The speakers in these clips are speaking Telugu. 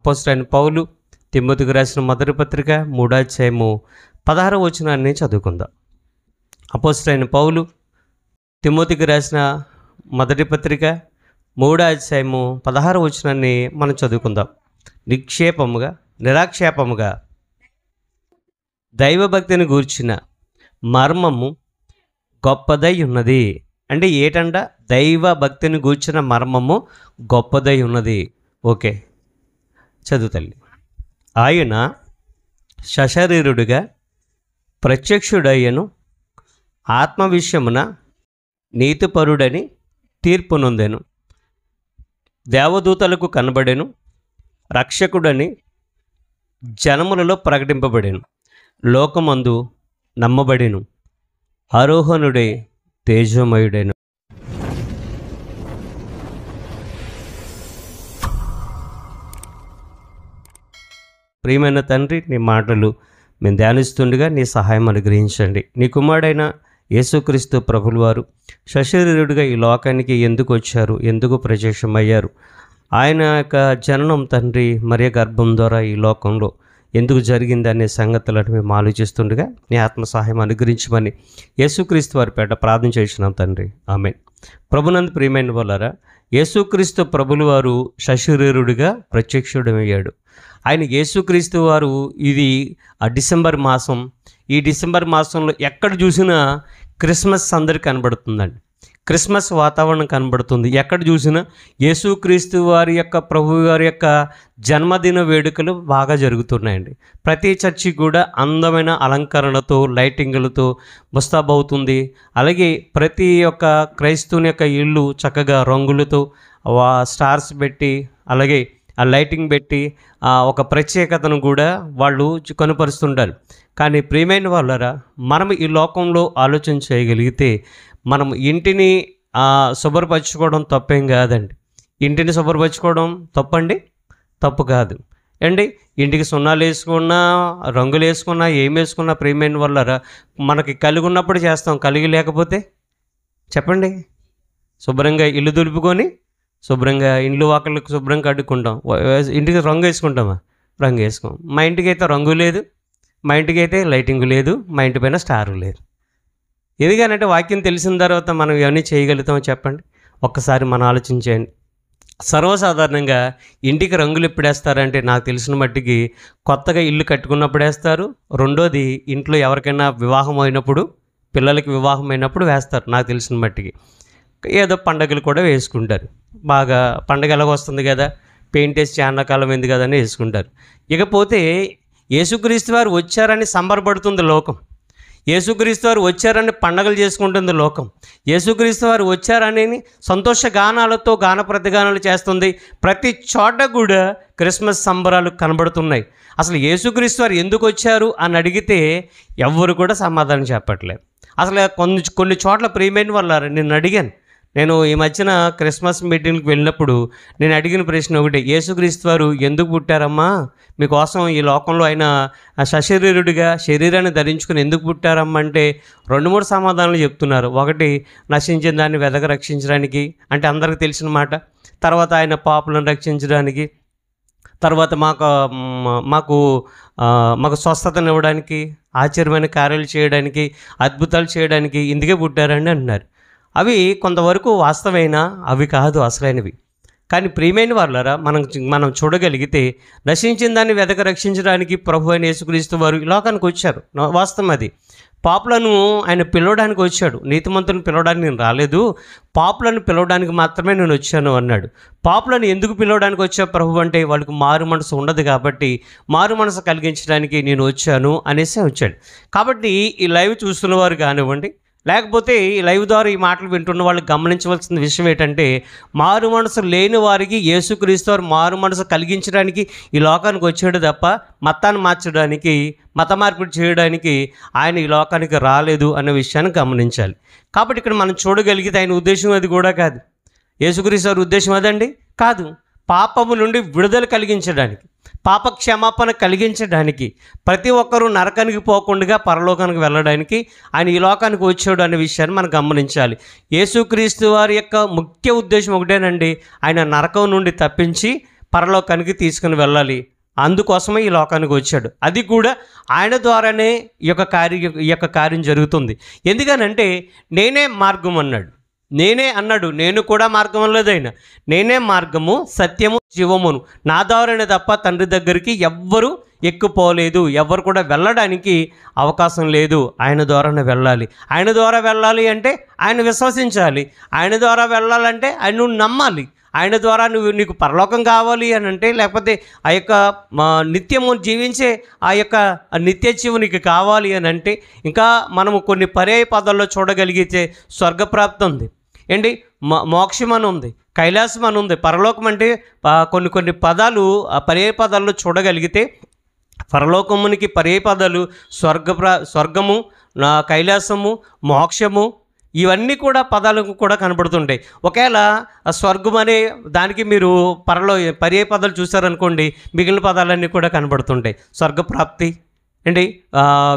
అపోస్తలుడైన పౌలు తిమోతికి రాసిన మొదటి పత్రిక 3వ అధ్యాయము 16వ వచనాన్ని చదువుకుందాం. అపోస్తలుడైన పౌలు తిమోతికి రాసిన మొదటి పత్రిక 3వ అధ్యాయము 16వ వచనాన్ని మనం చదువుకుందాం. నిరాక్షేపముగా దైవభక్తిని గూర్చిన మర్మము గొప్పదై ఉన్నది. అంటే ఏటంట? దైవ భక్తిని గూర్చిన మర్మము గొప్పదై ఉన్నది. ఓకే, చదువు తల్లి. ఆయన సశరీరుడిగా ప్రత్యక్షుడయ్యను, ఆత్మ విషయమున నీతిపరుడని తీర్పు నొందెను, దేవదూతలకు కనబడెను, రక్షకుడని జనములలో ప్రకటింపబడెను, లోకమందు నమ్మబడెను, ఆరోహణుడే తేజోమయుడెను. ప్రియమైన తండ్రి, నీ మాటలు మేము ధ్యానిస్తుండగా నీ సహాయం అనుగ్రహించండి. నీ కుమారుడైన యేసుక్రీస్తు ప్రభులు వారు సశరీరుడిగా ఈ లోకానికి ఎందుకు వచ్చారు, ఎందుకు ప్రత్యక్షమయ్యారు, ఆయన యొక్క జననం తండ్రి మరియ గర్భం ద్వారా ఈ లోకంలో ఎందుకు జరిగింది అనే సంగతులను మేము ఆలోచిస్తుండగా నీ ఆత్మ సహాయం అనుగ్రహించమని యేసుక్రీస్తు వారి పేట ప్రార్థన చేసినాం తండ్రి. ఆమేన్. ప్రభునందు ప్రియమైన వాళ్ళారా, యేసుక్రీస్తు ప్రభులు వారు సశరీరుడిగా ప్రత్యక్షుడమయ్యాడు. ఆయన యేసుక్రీస్తు వారు ఇది డిసెంబర్ మాసం. ఈ డిసెంబర్ మాసంలో ఎక్కడ చూసినా క్రిస్మస్ సందడి కనబడుతుందండి. క్రిస్మస్ వాతావరణం కనబడుతుంది. ఎక్కడ చూసినా యేసుక్రీస్తు వారి యొక్క ప్రభు వారి యొక్క జన్మదిన వేడుకలు బాగా జరుగుతున్నాయండి. ప్రతి చర్చి కూడా అందమైన అలంకరణలతో లైటింగులతో ముస్తాబవుతుంది. అలాగే ప్రతి ఒక్క క్రైస్తవుని యొక్క ఇల్లు చక్కగా రంగులతో స్టార్స్ పెట్టి అలాగే ఆ లైటింగ్ పెట్టి ఒక ప్రత్యేకతను కూడా వాళ్ళు కనుపరుస్తుంటారు. కానీ ప్రియమైన వాళ్ళరా, మనం ఈ లోకంలో ఆలోచన చేయగలిగితే మనం ఇంటిని శుభ్రపరచుకోవడం తప్పేం కాదండి. ఇంటిని శుభ్రపరచుకోవడం తప్పండి? తప్పు కాదు అండి. ఇంటికి సున్నాలు వేసుకున్నా, రంగులు వేసుకున్నా, ఏం వేసుకున్నా ప్రియమైన వాళ్ళరా, మనకి కలిగి ఉన్నప్పుడు చేస్తాం. కలిగి లేకపోతే చెప్పండి, శుభ్రంగా ఇల్లు దులుపుకొని శుభ్రంగా ఇండ్లు వాకళ్ళకు శుభ్రంగా కడుక్కుంటాం. ఇంటికి రంగు వేసుకుంటామా? రంగు వేసుకోం. మా ఇంటికి అయితే రంగు లేదు, మా ఇంటికి అయితే లైటింగ్ లేదు, మా ఇంటి పైన స్టారు లేదు. ఎందుకనంటే వాక్యం తెలిసిన తర్వాత మనం ఇవన్నీ చేయగలుగుతామో చెప్పండి? ఒక్కసారి మనం ఆలోచించేయండి. సర్వసాధారణంగా ఇంటికి రంగులు ఎప్పుడు వేస్తారంటే నాకు తెలిసిన మట్టికి కొత్తగా ఇల్లు కట్టుకున్నప్పుడు వేస్తారు. రెండోది ఇంట్లో ఎవరికైనా వివాహం అయినప్పుడు, పిల్లలకి వివాహం అయినప్పుడు వేస్తారు నాకు తెలిసిన మట్టికి. ఏదో పండగలు కూడా వేసుకుంటారు. బాగా పండగ ఎలాగ వస్తుంది కదా, పెయింట్ వేసి చాలా కాలం ఎందుకు కదా అని వేసుకుంటారు. ఇకపోతే యేసుక్రీస్తు వారు వచ్చారని సంబరపడుతుంది లోకం. యేసుక్రీస్తు వారు వచ్చారని పండగలు చేసుకుంటుంది లోకం. యేసుక్రీస్తు వారు వచ్చారని సంతోష గానాలతో గాన ప్రతిగానాలు చేస్తుంది. ప్రతి చోట కూడా క్రిస్మస్ సంబరాలు కనబడుతున్నాయి. అసలు యేసుక్రీస్తు వారు ఎందుకు వచ్చారు అని అడిగితే ఎవ్వరు కూడా సమాధానం చెప్పట్లేదు. అసలు కొన్ని చోట్ల ప్రియమైన వాళ్ళారు, నేను అడిగాను. నేను ఈ మధ్యన క్రిస్మస్ మీటింగ్కి వెళ్ళినప్పుడు నేను అడిగిన ప్రశ్న ఒకటే, యేసుక్రీస్తు వారు ఎందుకు పుట్టారమ్మా? మీకోసం ఈ లోకంలో ఆయన సశరీరుడిగా శరీరాన్ని ధరించుకుని ఎందుకు పుట్టారమ్మా అంటే 2-3 సమాధానాలు చెప్తున్నారు. ఒకటి, నశించిన దాన్ని వెదక రక్షించడానికి, అంటే అందరికీ తెలిసిన మాట. తర్వాత ఆయన పాపులను రక్షించడానికి, తర్వాత మాకు స్వస్థతను ఇవ్వడానికి, ఆశ్చర్యమైన కార్యాలు చేయడానికి, అద్భుతాలు చేయడానికి ఇందుకే పుట్టారండి అంటున్నారు. అవి కొంతవరకు వాస్తవైనా అవి కాదు అసలైనవి. కానీ ప్రియమైన వాళ్ళరా, మనం చూడగలిగితే నశించిన దాన్ని వెదక రక్షించడానికి ప్రభు అయిన యేసుక్రీస్తు వారు ఈ లోకానికి వచ్చారు. వాస్తవం అది. పాపులను ఆయన పిలవడానికి వచ్చాడు. నీతిమంతులను పిలవడానికి నేను రాలేదు, పాపులను పిలవడానికి మాత్రమే నేను వచ్చాను అన్నాడు. పాపులను ఎందుకు పిలవడానికి వచ్చా ప్రభు అంటే వాళ్ళకి మారు మనసు ఉండదు కాబట్టి మారు మనసు కలిగించడానికి నేను వచ్చాను అనేసి వచ్చాడు. కాబట్టి ఈ లైవ్ చూస్తున్న వారు కానివ్వండి, లేకపోతే ఈ లైవ్ ద్వారా ఈ మాటలు వింటున్న వాళ్ళు గమనించవలసిన విషయం ఏంటంటే, మారు మనసు లేని వారికి యేసుక్రీస్తు వారు మారు మనసు కలిగించడానికి ఈ లోకానికి వచ్చాడు తప్ప మతాన్ని మార్చడానికి, మత మార్పిడి చేయడానికి ఆయన ఈ లోకానికి రాలేదు అనే విషయాన్ని గమనించాలి. కాబట్టి ఇక్కడ మనం చూడగలిగితే ఆయన ఉద్దేశం అది కూడా కాదు. యేసుక్రీస్తు వారి ఉద్దేశం అదండి కాదు. పాపము నుండి విడుదల కలిగించడానికి, పాప క్షమాపణ కలిగించడానికి, ప్రతి ఒక్కరూ నరకానికి పోకుండా పరలోకానికి వెళ్ళడానికి ఆయన ఈ లోకానికి వచ్చాడు అనే విషయాన్ని మనం గమనించాలి. యేసుక్రీస్తు వారి యొక్క ముఖ్య ఉద్దేశం ఒకటేనండి, ఆయన నరకం నుండి తప్పించి పరలోకానికి తీసుకుని వెళ్ళాలి. అందుకోసమే ఈ లోకానికి వచ్చాడు. అది కూడా ఆయన ద్వారానే ఈ యొక్క కార్యం జరుగుతుంది. ఎందుకనంటే నేనే మార్గం అన్నాడు. నేను కూడా మార్గం అనలేదు ఆయన. నేనే మార్గము, సత్యము, జీవమును, నా ద్వారానే తప్ప తండ్రి దగ్గరికి ఎవ్వరూ ఎక్కిపోలేదు, ఎవ్వరు కూడా వెళ్ళడానికి అవకాశం లేదు. ఆయన ద్వారానే వెళ్ళాలి. ఆయన ద్వారా వెళ్ళాలి అంటే ఆయన విశ్వసించాలి. ఆయన ద్వారా వెళ్ళాలంటే ఆయన నువ్వు నమ్మాలి. ఆయన ద్వారా నీకు పరలోకం కావాలి అని అంటే, లేకపోతే ఆ యొక్క నిత్యము జీవించే ఆ యొక్క నిత్య జీవం నీకు కావాలి అని అంటే, ఇంకా మనము కొన్ని పర్యాయ పదాల్లో చూడగలిగితే స్వర్గప్రాప్తి ఉంది ఏంటి, మోక్షం అని ఉంది, కైలాసం అని ఉంది. పరలోకం అంటే కొన్ని పదాలు పర్యాయ పదాల్లో చూడగలిగితే, పరలోకమునికి పర్యాయ పదాలు స్వర్గము, కైలాసము, మోక్షము, ఇవన్నీ కూడా పదాలకు కూడా కనబడుతుంటాయి. ఒకవేళ స్వర్గం అనే దానికి మీరు పర్యాయ పదాలు చూసారనుకోండి, మిగిలిన పదాలన్నీ కూడా కనబడుతుంటాయి. స్వర్గప్రాప్తి అండి,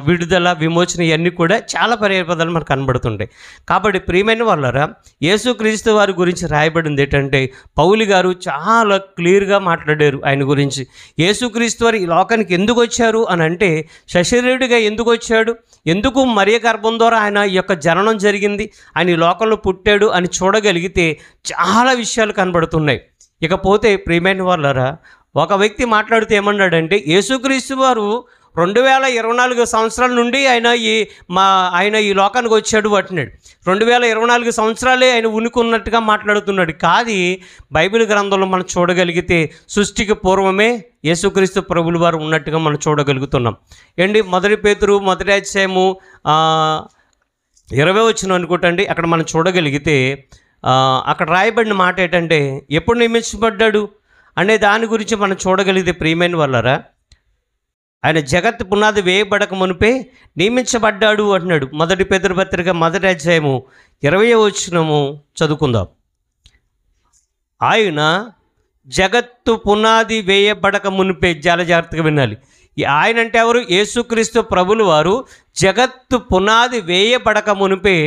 విడుదల, విమోచన, ఇవన్నీ కూడా చాలా పర్యాయ పదాలు మనకు కనబడుతుంటాయి. కాబట్టి ప్రియమైన వాళ్ళారా, యేసుక్రీస్తు వారి గురించి రాయబడింది ఏంటంటే, పౌలు గారు చాలా క్లియర్గా మాట్లాడారు ఆయన గురించి. యేసుక్రీస్తు వారు ఈ లోకానికి ఎందుకు వచ్చారు అని అంటే, సశరీరుడిగా ఎందుకు వచ్చాడు, ఎందుకు మరియ గర్భం ద్వారా ఆయన ఈ యొక్క జననం జరిగింది, ఆయన ఈ లోకంలో పుట్టాడు అని చూడగలిగితే చాలా విషయాలు కనబడుతున్నాయి. ఇకపోతే ప్రియమైన వాళ్ళారా, ఒక వ్యక్తి మాట్లాడుతూ ఏమన్నాడంటే, యేసుక్రీస్తు వారు 2024 సంవత్సరాల నుండి ఆయన ఈ లోకానికి వచ్చాడు అంటున్నాడు. 2024 సంవత్సరాలే ఆయన ఉనికున్నట్టుగా మాట్లాడుతున్నాడు. కాదు, బైబిల్ గ్రంథంలో మనం చూడగలిగితే సృష్టికి పూర్వమే యేసుక్రీస్తు ప్రభులు వారు ఉన్నట్టుగా మనం చూడగలుగుతున్నాం. ఏంటి, 1 పేతురు 1వ అధ్యాయము 20వ వచనం అనుకుంటండి, అక్కడ మనం చూడగలిగితే అక్కడ రాయబడిన మాట ఏంటంటే, ఎప్పుడు నియమించబడ్డాడు అనే దాని గురించి మనం చూడగలిగితే ప్రియమైన వాళ్ళారా, ఆయన జగత్తు పునాది వేయబడక మునిపే నియమించబడ్డాడు అంటున్నాడు. 1 పేతురు పత్రిక 1వ అధ్యాయము 20వ వచనము చదువుకుందాం. ఆయన జగత్తు పునాది వేయబడక మునిపే, చాలా జాగ్రత్తగా వినాలి. ఆయన అంటే ఎవరు? యేసుక్రీస్తు ప్రభులు వారు జగత్తు పునాది వేయబడక మునిపే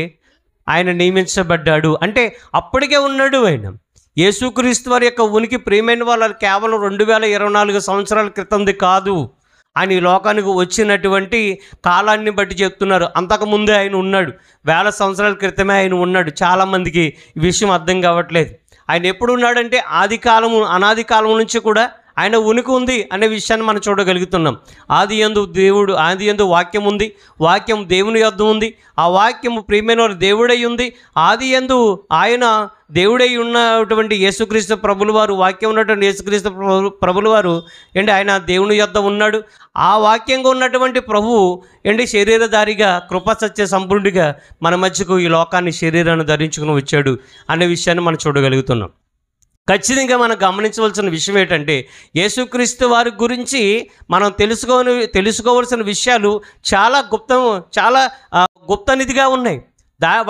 ఆయన నియమించబడ్డాడు. అంటే అప్పటికే ఉన్నాడు ఆయన. యేసుక్రీస్తు వారి యొక్క ఉనికి ప్రియమైన వాళ్ళు కేవలం 2024 సంవత్సరాల క్రితంది కాదు. ఆయన ఈ లోకానికి వచ్చినటువంటి కాలాన్ని బట్టి చెప్తున్నారు. అంతకుముందే ఆయన ఉన్నాడు, 1000 సంవత్సరాల క్రితమే ఆయన ఉన్నాడు. చాలామందికి ఈ విషయం అర్థం కావట్లేదు. ఆయన ఎప్పుడు ఉన్నాడంటే అనాది కాలం నుంచి కూడా ఆయన ఉనికి ఉంది అనే విషయాన్ని మనం చూడగలుగుతున్నాం. ఆది యందు వాక్యం ఉంది, వాక్యం దేవుని యొద్ద ఉంది, ఆ వాక్యము ప్రియమైన వారు దేవుడై ఉంది. ఆది యందు ఆయన దేవుడై ఉన్నటువంటి యేసుక్రీస్తు ప్రభుల వారు, వాక్యం ఉన్నటువంటి యేసుక్రీస్తు ప్రభుల వారు ఆయన దేవుని యొద్ద ఉన్నాడు. ఆ వాక్యంగా ఉన్నటువంటి ప్రభువు శరీరధారిగా, కృపాసత్య సంపూర్ణుడిగా మన మధ్యకు ఈ లోకాన్ని శరీరాన్ని ధరించుకుని వచ్చాడు అనే విషయాన్ని మనం చూడగలుగుతున్నాం. ఖచ్చితంగా మనం గమనించవలసిన విషయం ఏంటంటే, యేసుక్రీస్తు వారి గురించి మనం తెలుసుకోవలసిన విషయాలు చాలా గుప్తనిధిగా ఉన్నాయి.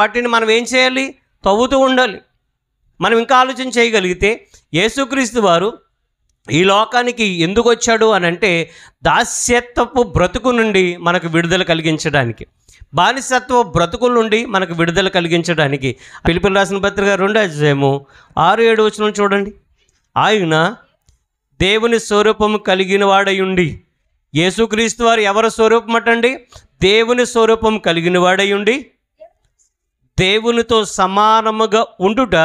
వాటిని మనం ఏం చేయాలి? తవ్వుతూ ఉండాలి. మనం ఇంకా ఆలోచన చేయగలిగితే, యేసుక్రీస్తు వారు ఈ లోకానికి ఎందుకు వచ్చాడు అని అంటే, దాస్యత్వపు బ్రతుకు నుండి మనకు విడుదల కలిగించడానికి, బానిసత్వ బ్రతుకుల నుండి మనకు విడుదల కలిగించడానికి. ఫిలిప్పీయులకు రాసిన పత్రిక 2వ అధ్యాయము 6-7 వచనం చూడండి. ఆయన దేవుని స్వరూపము కలిగిన వాడై ఉండి, యేసుక్రీస్తు వారు ఎవరి స్వరూపం అటండి? దేవుని స్వరూపం కలిగిన వాడై ఉండి, దేవునితో సమానముగా ఉండుట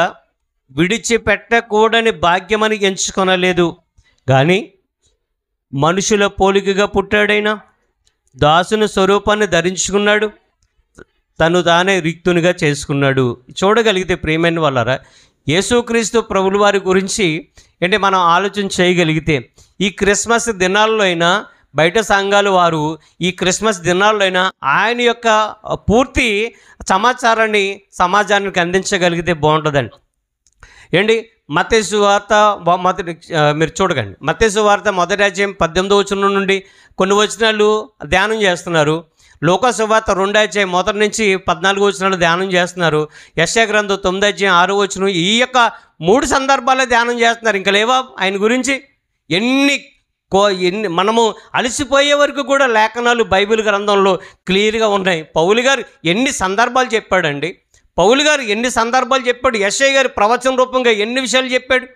విడిచిపెట్టకూడని భాగ్యమని ఎంచుకొనలేదు, కానీ మనుషుల పోలికగా పుట్టాడైనా దాసుని స్వరూపాన్ని ధరించుకున్నాడు, తను తానే రిక్తునిగా చేసుకున్నాడు. చూడగలిగితే ప్రియమైన వాళ్ళారా, యేసుక్రీస్తు ప్రభుల వారి గురించి మనం ఆలోచన చేయగలిగితే, ఈ క్రిస్మస్ దినాల్లో అయినా, బయట సంఘాలు వారు ఈ క్రిస్మస్ దినాల్లో అయినా ఆయన యొక్క పూర్తి సమాచారాన్ని సమాజానికి అందించగలిగితే బాగుంటుందండి. మత్తయి సువార్త మీరు చూడకండి. మత్తయి సువార్త 1వ అధ్యాయం 18వ వచనం నుండి కొన్ని వచనాలు ధ్యానం చేస్తున్నారు. లూకా సువార్త 2వ అధ్యాయం 1 నుంచి 14 వచనాలు ధ్యానం చేస్తున్నారు. యెషయా గ్రంథం 9వ అధ్యాయం 6వ వచనం, ఈ యొక్క 3 సందర్భాలే ధ్యానం చేస్తున్నారు. ఇంకా లేవా ఆయన గురించి? ఎన్ని మనము అలసిపోయే వరకు కూడా లేఖనాలు బైబిల్ గ్రంథంలో క్లియర్గా ఉన్నాయి. పౌలు గారు ఎన్ని సందర్భాలు చెప్పాడండి. యెషయా గారు ప్రవచన రూపంగా ఎన్ని విషయాలు చెప్పాడు.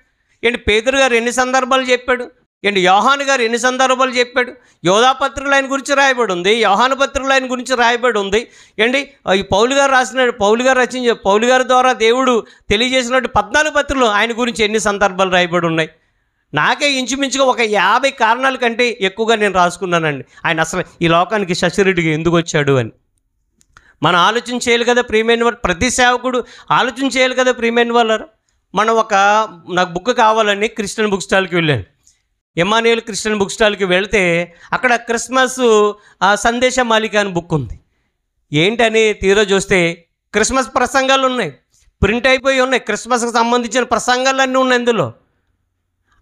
ఏంటి పేతురు గారు ఎన్ని సందర్భాలు చెప్పాడు, ఏంటి యోహాను గారు ఎన్ని సందర్భాలు చెప్పాడు. యోధా పత్రికలు ఆయన గురించి రాయబడి ఉంది, యోహాను పత్రికలు ఆయన గురించి రాయబడి ఉంది. ఏంటి ఈ పౌలు గారి ద్వారా దేవుడు తెలియజేసినట్టు 14 పత్రికలు ఆయన గురించి ఎన్ని సందర్భాలు రాయబడి ఉన్నాయి. నాకే ఇంచుమించుగా ఒక 50 కారణాల కంటే ఎక్కువగా నేను రాసుకున్నానండి ఆయన అసలు ఈ లోకానికి శశిరెడ్డిగా ఎందుకు వచ్చాడు అని. మనం ఆలోచన చేయాలి కదా ప్రియమైన వాళ్ళు, ప్రతి సేవకుడు ఆలోచన చేయాలి కదా ప్రియమైన వాళ్ళు. మనం నాకు బుక్ కావాలని క్రిస్టియన్ బుక్ స్టాల్కి వెళ్ళాను. ఎమ్మాన్యుయల్ క్రిస్టియన్ బుక్ స్టాల్కి వెళితే అక్కడ క్రిస్మస్ సందేశ మాలిక అని బుక్ ఉంది. ఏంటని తీరా చూస్తే క్రిస్మస్ ప్రసంగాలు ఉన్నాయి, ప్రింట్ అయిపోయి ఉన్నాయి, క్రిస్మస్కి సంబంధించిన ప్రసంగాలు అన్నీ ఉన్నాయి అందులో.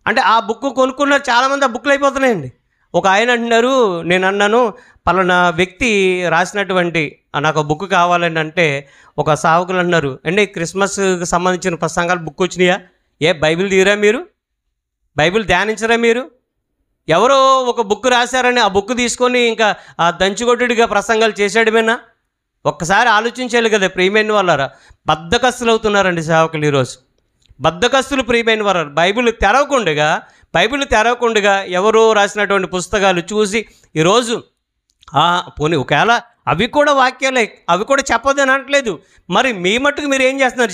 అంటే ఆ బుక్ కొనుక్కున్నారు చాలామంది, ఆ బుక్లు అయిపోతున్నాయండి. ఒక ఆయన అంటున్నారు, నేను అన్నాను పలానా వ్యక్తి రాసినటువంటి నాకు బుక్ కావాలని అంటే ఒక సావకులు అన్నారు, అంటే క్రిస్మస్కి సంబంధించిన ప్రసంగాలు బుక్ వచ్చినాయా, బైబిల్ తీరా మీరు, బైబిల్ ధ్యానించరా మీరు, ఎవరో ఒక బుక్ రాశారని ఆ బుక్ తీసుకొని ఇంకా ఆ దంచుగొడ్డుడిగా ప్రసంగాలు చేసాడమేనా? ఒక్కసారి ఆలోచించాలి కదా ప్రియమైన వాళ్ళారా. బద్ధకస్తులు అవుతున్నారండి సేవకులు ఈరోజు, బద్ధకస్తులు ప్రియమైన వారు. బైబిల్ తెరవకుండా ఎవరో రాసినటువంటి పుస్తకాలు చూసి ఈరోజు పోనీ ఒకవేళ అవి కూడా వాక్యాలే, అవి కూడా చెప్పొద్దని అనట్లేదు. మరి మీ మట్టుకు మీరు ఏం చేస్తున్నారు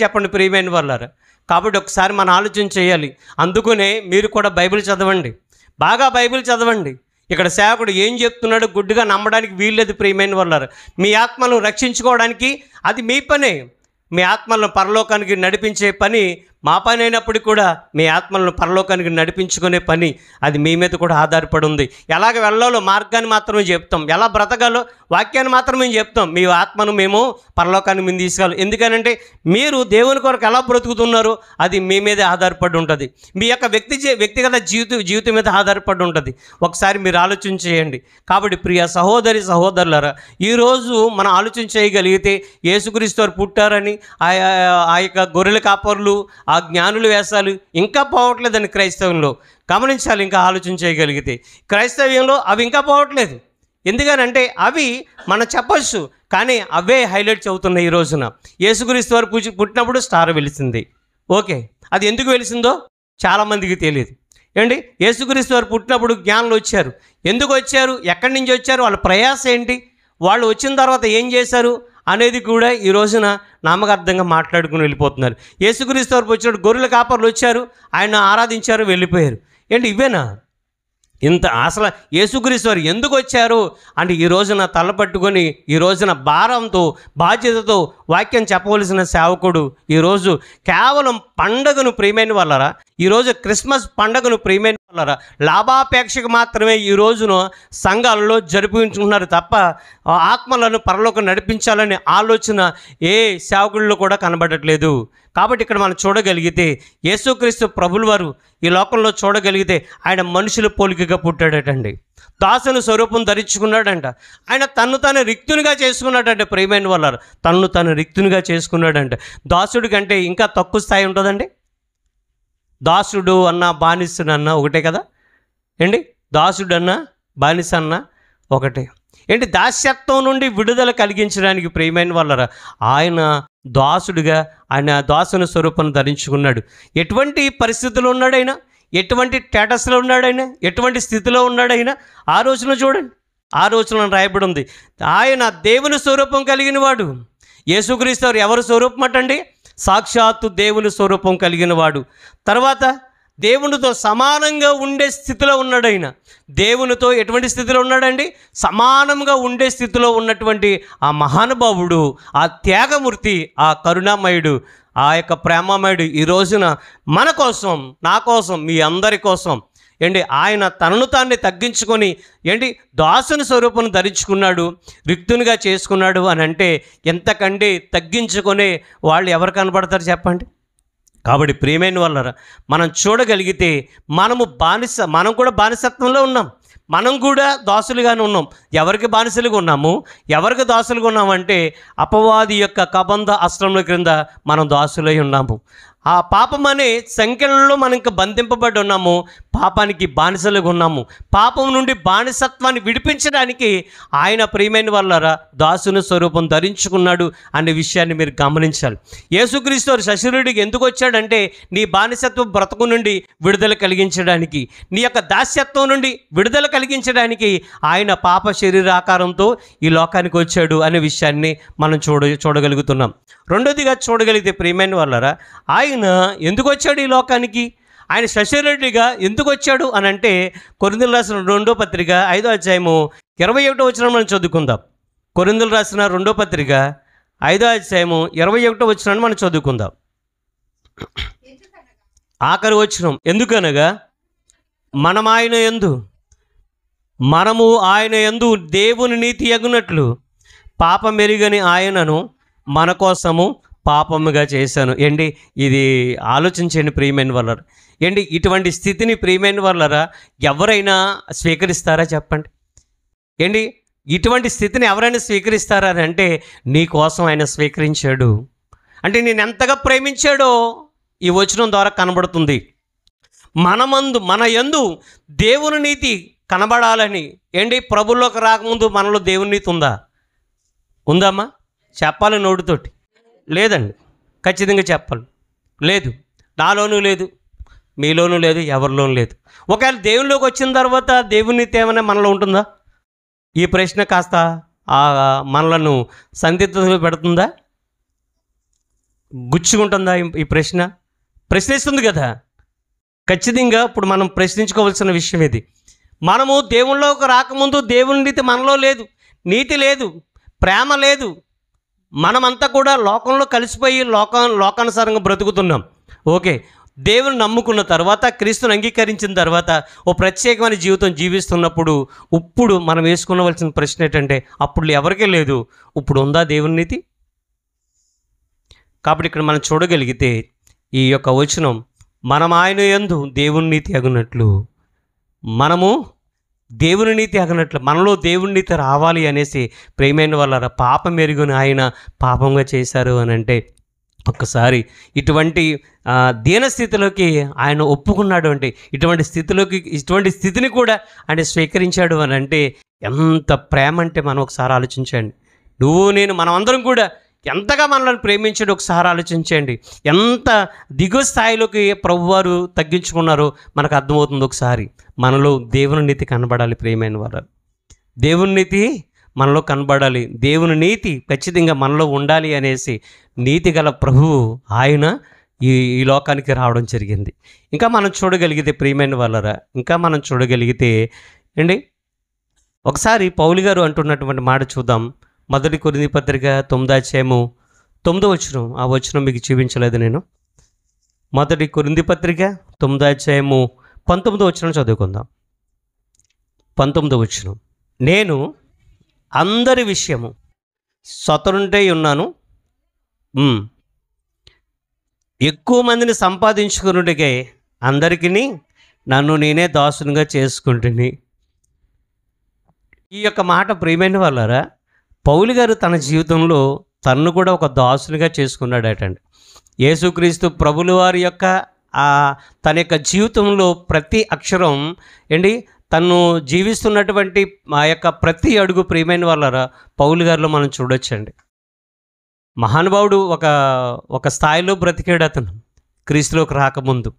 చెప్పండి, ప్రియమైన వాళ్ళారా. కాబట్టి ఒకసారి మన ఆలోచన చేయాలి. అందుకనే మీరు కూడా బైబిల్ చదవండి, బాగా బైబిల్ చదవండి. ఇక్కడ సేవకుడు ఏం చెప్తున్నాడో గుడ్డిగా నమ్మడానికి వీల్లేదు ప్రియమైన వాళ్ళారా. మీ ఆత్మను రక్షించుకోవడానికి అది మీ పనే. మీ ఆత్మలను పరలోకానికి నడిపించే పని మా పని అయినప్పటికీ కూడా మీ ఆత్మలను పరలోకానికి నడిపించుకునే పని అది మీ మీద కూడా ఆధారపడి ఉంది. ఎలాగ వెళ్ళాలో మార్గాన్ని మాత్రమే చెప్తాం, ఎలా బ్రతకాలో వాక్యాన్ని మాత్రమే చెప్తాం. మీ ఆత్మను మేము పరలోకానికి మేము తీసుకెళ్ళాలి. ఎందుకనంటే మీరు దేవుని కొరకు ఎలా బ్రతుకుతున్నారో అది మీ మీదే ఆధారపడి ఉంటుంది, మీ యొక్క వ్యక్తిగత జీవితం మీద ఆధారపడి ఉంటుంది. ఒకసారి మీరు ఆలోచన చేయండి. కాబట్టి ప్రియ సహోదరులారా, ఈరోజు మనం ఆలోచన చేయగలిగితే యేసుక్రీస్తు వారు పుట్టారని ఆ యొక్క గొర్రెల కాపరులు, ఆ జ్ఞానుల వేషాలు ఇంకా పోవట్లేదని క్రైస్తవంలో గమనించాలి. ఇంకా ఆలోచన చేయగలిగితే క్రైస్తవ్యంలో అవి ఇంకా పోవట్లేదు. ఎందుకనంటే అవి మనం చెప్పచ్చు, కానీ అవే హైలైట్స్ అవుతున్నాయి. ఈ రోజున యేసుక్రీస్తు వారు పుట్టినప్పుడు స్టార్ వెలిసింది. ఓకే, అది ఎందుకు వెలిసిందో చాలామందికి తెలియదు. ఏంటి, యేసుక్రీస్తు వారు పుట్టినప్పుడు జ్ఞానులు వచ్చారు. ఎందుకు వచ్చారు, ఎక్కడి నుంచి వచ్చారు, వాళ్ళ ప్రయాస ఏంటి, వాళ్ళు వచ్చిన తర్వాత ఏం చేశారు అనేది కూడా ఈ రోజున నామకార్థంగా మాట్లాడుకుని వెళ్ళిపోతున్నారు. యేసుక్రీస్తు వారు వచ్చినప్పుడు గొర్రెల కాపర్లు వచ్చారు, ఆయన ఆరాధించారు, వెళ్ళిపోయారు. ఏంటి ఇవేనా? ఇంత అసలు యేసుక్రీస్తు వారు ఎందుకు వచ్చారు అంటే ఈ రోజున తలపట్టుకొని ఈ రోజున భారంతో బాధ్యతతో వాక్యం చెప్పవలసిన సేవకుడు ఈరోజు కేవలం పండగను ప్రియమైన వాళ్ళరా, ఈరోజు క్రిస్మస్ పండగను ప్రియమైన వాళ్ళరా లాభాపేక్షకు మాత్రమే ఈ రోజున సంఘాలలో జరిపించుకుంటున్నారు తప్ప ఆత్మలను పరలోకం నడిపించాలనే ఆలోచన ఏ సేవకుల్లో కూడా కనబడట్లేదు. కాబట్టి ఇక్కడ మనం చూడగలిగితే యేసుక్రీస్తు ప్రభుల వారు ఈ లోకంలో చూడగలిగితే ఆయన మనుషుల పోలికగా పుట్టాడటండి, దాసుని స్వరూపం ధరించుకున్నాడంట. ఆయన తను రిక్తునిగా చేసుకున్నాడంటే ప్రియమైన వాళ్ళారు, తను రిక్తునిగా చేసుకున్నాడంట. దాసుడి కంటే ఇంకా తక్కువ స్థాయి ఉంటుందండి? దాసుడు అన్న బానిసుడు అన్న ఒకటే కదా ఏంటి, దాసుడు అన్న బానిస అన్న ఒకటే ఏంటి. దాస్యత్వం నుండి విడుదల కలిగించడానికి ప్రియమైన వాళ్ళరా ఆయన దాసుడిగా ఆయన దాసుని స్వరూపాన్ని ధరించుకున్నాడు. ఎటువంటి పరిస్థితుల్లో ఉన్నాడైనా, ఎటువంటి స్టేటస్లో ఉన్నాడైనా, ఎటువంటి స్థితిలో ఉన్నాడైనా ఆ రోజున చూడండి, ఆ రోజున రాయబడి ఉంది ఆయన దేవుని స్వరూపం కలిగిన వాడు. యేసుక్రీస్తు వారు ఎవరు స్వరూపం అటండి? సాక్షాత్తు దేవుని స్వరూపం కలిగిన వాడు. తర్వాత దేవునితో సమానంగా ఉండే స్థితిలో ఉన్నాడైన. దేవునితో ఎటువంటి స్థితిలో ఉన్నాడండి? సమానంగా ఉండే స్థితిలో ఉన్నటువంటి ఆ మహానుభావుడు, ఆ త్యాగమూర్తి, ఆ కరుణామయుడు, ఆ యొక్క ప్రేమమయుడు ఈ రోజున మన కోసం, నా కోసం, మీ అందరి కోసం ఏంటి ఆయన తనను తాన్ని తగ్గించుకొని ఏంటి దాసుని స్వరూపం ధరించుకున్నాడు, రిక్తునిగా చేసుకున్నాడు అని అంటే ఎంతకంటే తగ్గించుకునే వాళ్ళు ఎవరు కనబడతారు చెప్పండి. కాబట్టి ప్రియమైన వాళ్ళరా మనం చూడగలిగితే మనం కూడా బానిసత్వంలో ఉన్నాం, మనం కూడా దాసులుగానే ఉన్నాం. ఎవరికి బానిసలుగా ఉన్నాము, ఎవరికి దాసులుగా ఉన్నామంటే అపవాది యొక్క కబంధ అస్త్రముల క్రింద మనం దాసులై ఉన్నాము. ఆ పాపం అనే సంఖ్యలలో మనం ఇంకా బంధింపబడి ఉన్నాము, పాపానికి బానిసలుగా ఉన్నాము. పాపం నుండి బానిసత్వాన్ని విడిపించడానికి ఆయన ప్రియమైన వాళ్ళరా దాసుని స్వరూపం ధరించుకున్నాడు అనే విషయాన్ని మీరు గమనించాలి. యేసుక్రీస్తు శరీరుడికి ఎందుకు వచ్చాడంటే నీ బానిసత్వం బ్రతుకు నుండి విడుదల కలిగించడానికి, నీ యొక్క దాస్యత్వం నుండి విడుదల కలిగించడానికి ఆయన పాప శరీరాకారంతో ఈ లోకానికి వచ్చాడు అనే విషయాన్ని మనం చూడగలుగుతున్నాం. రెండోదిగా చూడగలిగితే ప్రియమైన వాళ్ళరా ఆయన ఎందుకు వచ్చాడు ఈ లోకానికి, ఆయన సశరీరుడిగా ఎందుకు వచ్చాడు అని అంటే కొరింథీయులకు రాసిన 2వ పత్రిక 5వ అధ్యాయము 21వ వచనం మనం చదువుకుందాం. కొరింథీయులకు రాసిన 2వ పత్రిక 5వ అధ్యాయము 21వ వచనాన్ని మనం చదువుకుందాం. ఆఖరి వచనం, ఎందుకనగా మనము ఆయన యందు దేవుని నీతి యగునట్లు పాపమెరుగని ఆయనను మన కోసము పాపముగా చేశాను. ఏంటి ఇది ఆలోచించండి ప్రియమైన వాళ్ళరా. ఏంటి ఇటువంటి స్థితిని ప్రియమైన వాళ్ళరా ఎవరైనా స్వీకరిస్తారా చెప్పండి? ఏంటి ఇటువంటి స్థితిని ఎవరైనా స్వీకరిస్తారా అని అంటే నీ కోసం ఆయన స్వీకరించాడు. అంటే నేను ఎంతగా ప్రేమించాడో ఈ వచనం ద్వారా కనబడుతుంది. మన యందు దేవుని నీతి కనబడాలని. ఏంటి ప్రభువులోకి రాకముందు మనలో దేవుని నీతి ఉందమ్మా? చెప్పాలి నోటితోటి. లేదండి, ఖచ్చితంగా చెప్పాలి. లేదు, నాలోనూ లేదు, మీలోనూ లేదు, ఎవరిలోనూ లేదు. ఒకవేళ దేవునిలోకి వచ్చిన తర్వాత దేవుని నీతి ఏమైనా మనలో ఉంటుందా? ఈ ప్రశ్న కాస్త మనలను సందిగ్ధతలో పెడుతుందా? గుచ్చుకుంటుందా ఈ ప్రశ్నిస్తుంది కదా. ఖచ్చితంగా ఇప్పుడు మనం ప్రశ్నించుకోవాల్సిన విషయం ఇది. మనము దేవునిలోకి రాకముందు దేవుని నీతి మనలో లేదు, నీతి లేదు, ప్రేమ లేదు. మనమంతా కూడా లోకంలో కలిసిపోయి లోకానుసారంగా బ్రతుకుతున్నాం. ఓకే, దేవుని నమ్ముకున్న తర్వాత, క్రీస్తుని అంగీకరించిన తర్వాత ఓ ప్రత్యేకమైన జీవితం జీవిస్తున్నప్పుడు ఇప్పుడు మనం వేసుకునవలసిన ప్రశ్న ఏంటంటే అప్పుడు ఎవరికీ లేదు, ఇప్పుడు ఉందా దేవుని నీతి? కాబట్టి ఇక్కడ మనం చూడగలిగితే ఈ యొక్క వచనం, మనం ఆయన యందు దేవుని నీతి అగునట్లు, మనము దేవుని నీతి అగనట్లు మనలో దేవుని నీతి రావాలి అనేసి ప్రేమైన వాళ్ళ పాపం ఎరుగుని ఆయన పాపంగా చేశారు అని అంటే ఒక్కసారి ఇటువంటి దీనస్థితిలోకి ఆయన ఒప్పుకున్నాడు అంటే ఇటువంటి స్థితిని కూడా ఆయన స్వీకరించాడు అని అంటే ఎంత ప్రేమ అంటే మనం ఒకసారి ఆలోచించండి. నువ్వు నేను మనమందరం కూడా ఎంతగా మనల్ని ప్రేమించాడు ఒకసారి ఆలోచించండి. ఎంత దిగువ స్థాయిలోకి ప్రభువారు తగ్గించుకున్నారో మనకు అర్థమవుతుంది. ఒకసారి మనలో దేవుని నీతి కనబడాలి ప్రియమైన వారు. దేవుని నీతి మనలో కనబడాలి, దేవుని నీతి ఖచ్చితంగా మనలో ఉండాలి అనేసి నీతి గల ప్రభువు ఆయన ఈ లోకానికి రావడం జరిగింది. ఇంకా మనం చూడగలిగితే ప్రియమైన వాళ్ళరా, ఇంకా మనం చూడగలిగితే అండి ఒకసారి పౌలు గారు అంటున్నటువంటి మాట చూద్దాం. 1 కొరింథీ పత్రిక 9వ అధ్యాయము 9వ వచనం. ఆ వచనం మీకు చూపించలేదు నేను. 1 కొరింథీ పత్రిక 9వ అధ్యాయము 19వ వచనం చదువుకుందాం. 19వ వచనం, నేను అందరి విషయము స్వతంత్రుడై ఉన్నాను, ఎక్కువ మందిని సంపాదించుకున్నట్టుగా అందరికీ నన్ను నేనే దాసునిగా చేసుకుంటుని. ఈ యొక్క మాట ప్రియమైన వాళ్ళారా, పౌలు గారు తన జీవితంలో తన్ను కూడా ఒక దాసునిగా చేసుకున్నాడటండి. యేసుక్రీస్తు ప్రభుల వారి యొక్క తన యొక్క జీవితంలో ప్రతి అక్షరం ఏంటి తను జీవిస్తున్నటువంటి ఆ యొక్క ప్రతి అడుగు ప్రియమైన వాళ్ళరా పౌలు గారిలో మనం చూడొచ్చండి. మహానుభావుడు ఒక స్థాయిలో బ్రతికాడు అతను క్రీస్తులోకి రాకముందు.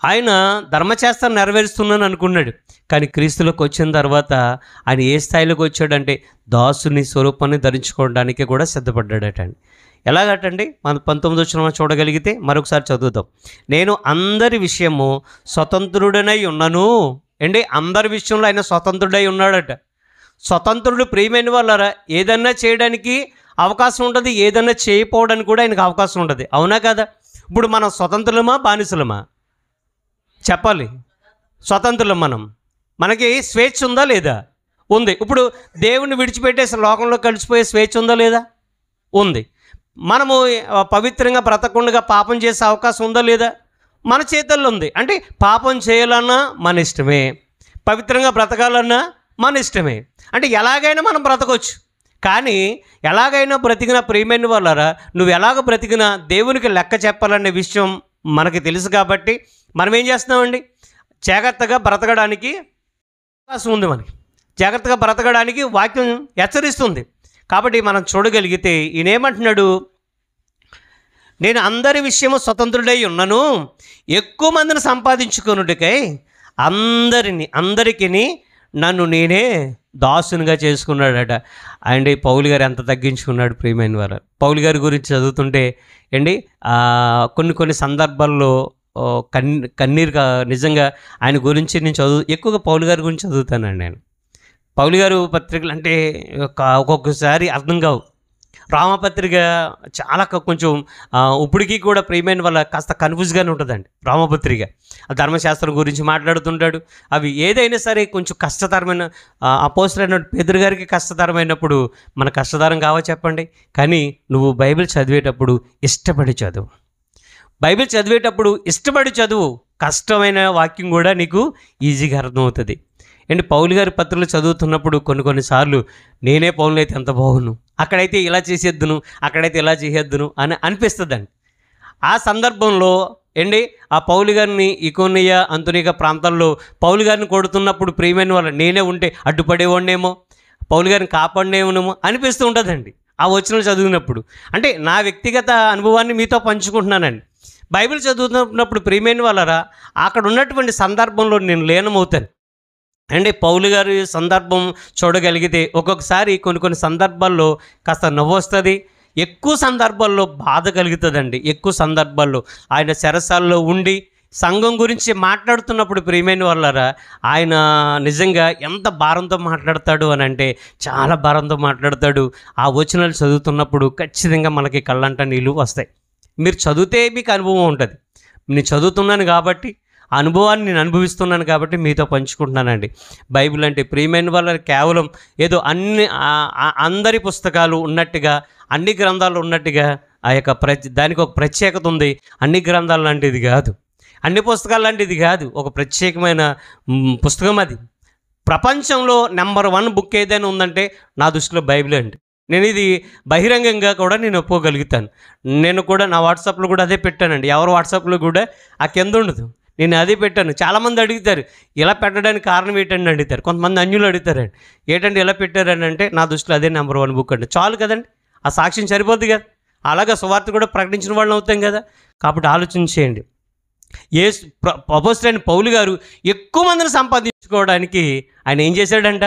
ఆయన ధర్మశాస్త్రం నెరవేరుస్తున్నాను అనుకున్నాడు, కానీ క్రీస్తులోకి వచ్చిన తర్వాత ఆయన ఏ స్థాయిలోకి వచ్చాడంటే దాసుని స్వరూపాన్ని ధరించుకోవడానికి కూడా సిద్ధపడ్డాడటండి. ఎలాగటండి? మన 19వ వచనం చూడగలిగితే మరొకసారి చదువుతాం. నేను అందరి విషయము స్వతంత్రుడనై ఉన్నాను. అండి అందరి విషయంలో ఆయన స్వతంత్రుడై ఉన్నాడట. స్వతంత్రుడు ప్రియమైన వాళ్ళరా ఏదన్నా చేయడానికి అవకాశం ఉంటుంది, ఏదన్నా చేయకపోవడానికి కూడా ఆయనకు అవకాశం ఉంటుంది. అవునా కదా? ఇప్పుడు మనం స్వతంత్రులమా బానిసలమా చెప్పాలి? స్వతంత్రులం. మనకి స్వేచ్ఛ ఉందా లేదా? ఉంది. ఇప్పుడు దేవుని విడిచిపెట్టేసి లోకంలో కలిసిపోయే స్వేచ్ఛ ఉందా లేదా? ఉంది. మనము పవిత్రంగా బ్రతకుండా పాపం చేసే అవకాశం ఉందా లేదా? మన చేతుల్లో ఉంది. అంటే పాపం చేయాలన్నా మన ఇష్టమే, పవిత్రంగా బ్రతకాలన్నా మన ఇష్టమే. అంటే ఎలాగైనా మనం బ్రతకొచ్చు. కానీ ఎలాగైనా బ్రతికిన ప్రియమైన వాళ్ళారా, నువ్వు ఎలాగ బ్రతికినా దేవునికి లెక్క చెప్పాలనే విషయం మనకి తెలుసు కాబట్టి మనం ఏం చేస్తున్నామండి, జాగ్రత్తగా బ్రతకడానికి అవకాశం ఉంది. మనకి జాగ్రత్తగా బ్రతకడానికి వాక్యం హెచ్చరిస్తుంది. కాబట్టి మనం చూడగలిగితే ఈయనేమంటున్నాడు, నేను అందరి విషయము స్వతంత్రుడై ఉన్నను, ఎక్కువ మందిని సంపాదించుకున్నట్టుకై అందరికీ నన్ను నేనే దాసునిగా చేసుకున్నాడట. అండ్ పౌలు గారు ఎంత తగ్గించుకున్నాడు ప్రియమైన వారు. పౌలు గారి గురించి చదువుతుంటే అండి కొన్ని సందర్భాల్లో కన్నీరుగా నిజంగా ఆయన గురించి నేను ఎక్కువగా పౌలు గారి గురించి చదువుతానండి. నేను పౌలు గారు పత్రికలు అంటే ఒక్కొక్కసారి అర్థం కావు. రామపత్రిక చాలా కొంచెం ఇప్పటికీ కూడా ప్రియమైన వాళ్ళ కాస్త కన్ఫ్యూజ్గానే ఉంటుందండి. రామపత్రిక ధర్మశాస్త్రం గురించి మాట్లాడుతుంటాడు. అవి ఏదైనా సరే కొంచెం కష్టతరమైన, అపోస్తలుడైన పేతురు గారికి కష్టతరమైనప్పుడు మన కష్టతరం కావా చెప్పండి. కానీ నువ్వు బైబిల్ చదివేటప్పుడు ఇష్టపడి చదువు. బైబిల్ చదివేటప్పుడు ఇష్టపడి చదువు. కష్టమైన వాక్యం కూడా నీకు ఈజీగా అర్థమవుతుంది. అండ్ పౌలు గారి పత్రికలు చదువుతున్నప్పుడు కొన్నిసార్లు నేనే పౌలుని అయితే ఎంత బాగును, అక్కడైతే ఇలా చేసేద్దును, అక్కడైతే ఇలా చేసేద్దును అని అనిపిస్తుందండి. ఆ సందర్భంలో ఆ పౌలు గారిని ఇకోనియ అంతోనియ ప్రాంతాల్లో పౌలు గారిని కొడుతున్నప్పుడు ప్రియమైన వాళ్ళు నేనే ఉంటే అడ్డుపడేవాడినేమో, పౌలు గారిని కాపాడేమోనేమో అనిపిస్తూ ఉంటుందండి ఆ వచనాలు చదివినప్పుడు. అంటే నా వ్యక్తిగత అనుభవాన్ని మీతో పంచుకుంటున్నానండి. బైబిల్ చదువుతున్నప్పుడు ప్రియమైన వాళ్ళరా, అక్కడ ఉన్నటువంటి సందర్భంలో నేను లీనమవుతాను. పౌలు గారి సందర్భం చూడగలిగితే ఒక్కొక్కసారి కొన్ని సందర్భాల్లో కాస్త నవ్వు వస్తుంది, ఎక్కువ సందర్భాల్లో బాధ కలుగుతుందండి. ఎక్కువ సందర్భాల్లో ఆయన చెరసాల్లో ఉండి సంఘం గురించి మాట్లాడుతున్నప్పుడు ప్రియమైన వాళ్ళారా, ఆయన నిజంగా ఎంత భారంతో మాట్లాడతాడు అని అంటే చాలా భారంతో మాట్లాడతాడు. ఆ వచనాలు చదువుతున్నప్పుడు ఖచ్చితంగా మనకి కళ్ళంట నీళ్ళు వస్తాయి. మీరు చదివితే మీకు అనుభవం ఉంటుంది. నేను చదువుతున్నాను కాబట్టి అనుభవాన్ని నేను అనుభవిస్తున్నాను కాబట్టి మీతో పంచుకుంటున్నానండి. బైబిల్ అంటే ప్రియమైన వాళ్ళ కేవలం ఏదో అందరి పుస్తకాలు ఉన్నట్టుగా, అన్ని గ్రంథాలు ఉన్నట్టుగా ఆ యొక్క దానికి ఒక ప్రత్యేకత ఉంది. అన్ని గ్రంథాలు లాంటిది కాదు, అన్ని పుస్తకాలు లాంటిది కాదు, ఒక ప్రత్యేకమైన పుస్తకం అది. ప్రపంచంలో నెంబర్ 1 బుక్ ఏదైనా ఉందంటే నా దృష్టిలో బైబిల్ అండి. నేను ఇది బహిరంగంగా కూడా నేను ఒప్పుకోగలుగుతాను. నేను కూడా నా వాట్సాప్లో కూడా అదే పెట్టానండి. ఎవరు వాట్సాప్లో కూడా ఆ కింద ఉండదు, నేను అదే పెట్టాను. చాలామంది అడుగుతారు ఇలా పెట్టడానికి కారణం ఏంటండి అడుగుతారు. కొంతమంది అన్యులు అడుగుతారండి ఏంటంటే ఇలా పెట్టారని అంటే నా దృష్టిలో అదే నెంబర్ 1 బుక్ అండి. చాలు కదండి, ఆ సాక్ష్యం సరిపోద్ది కదా. అలాగే సువార్త కూడా ప్రకటించిన వాళ్ళని అవుతాం కదా. కాబట్టి ఆలోచన చేయండి. అపోస్తలుడైన పౌలు గారు ఎక్కువ మందిని సంపాదించుకోవడానికి ఆయన ఏం చేశాడంట,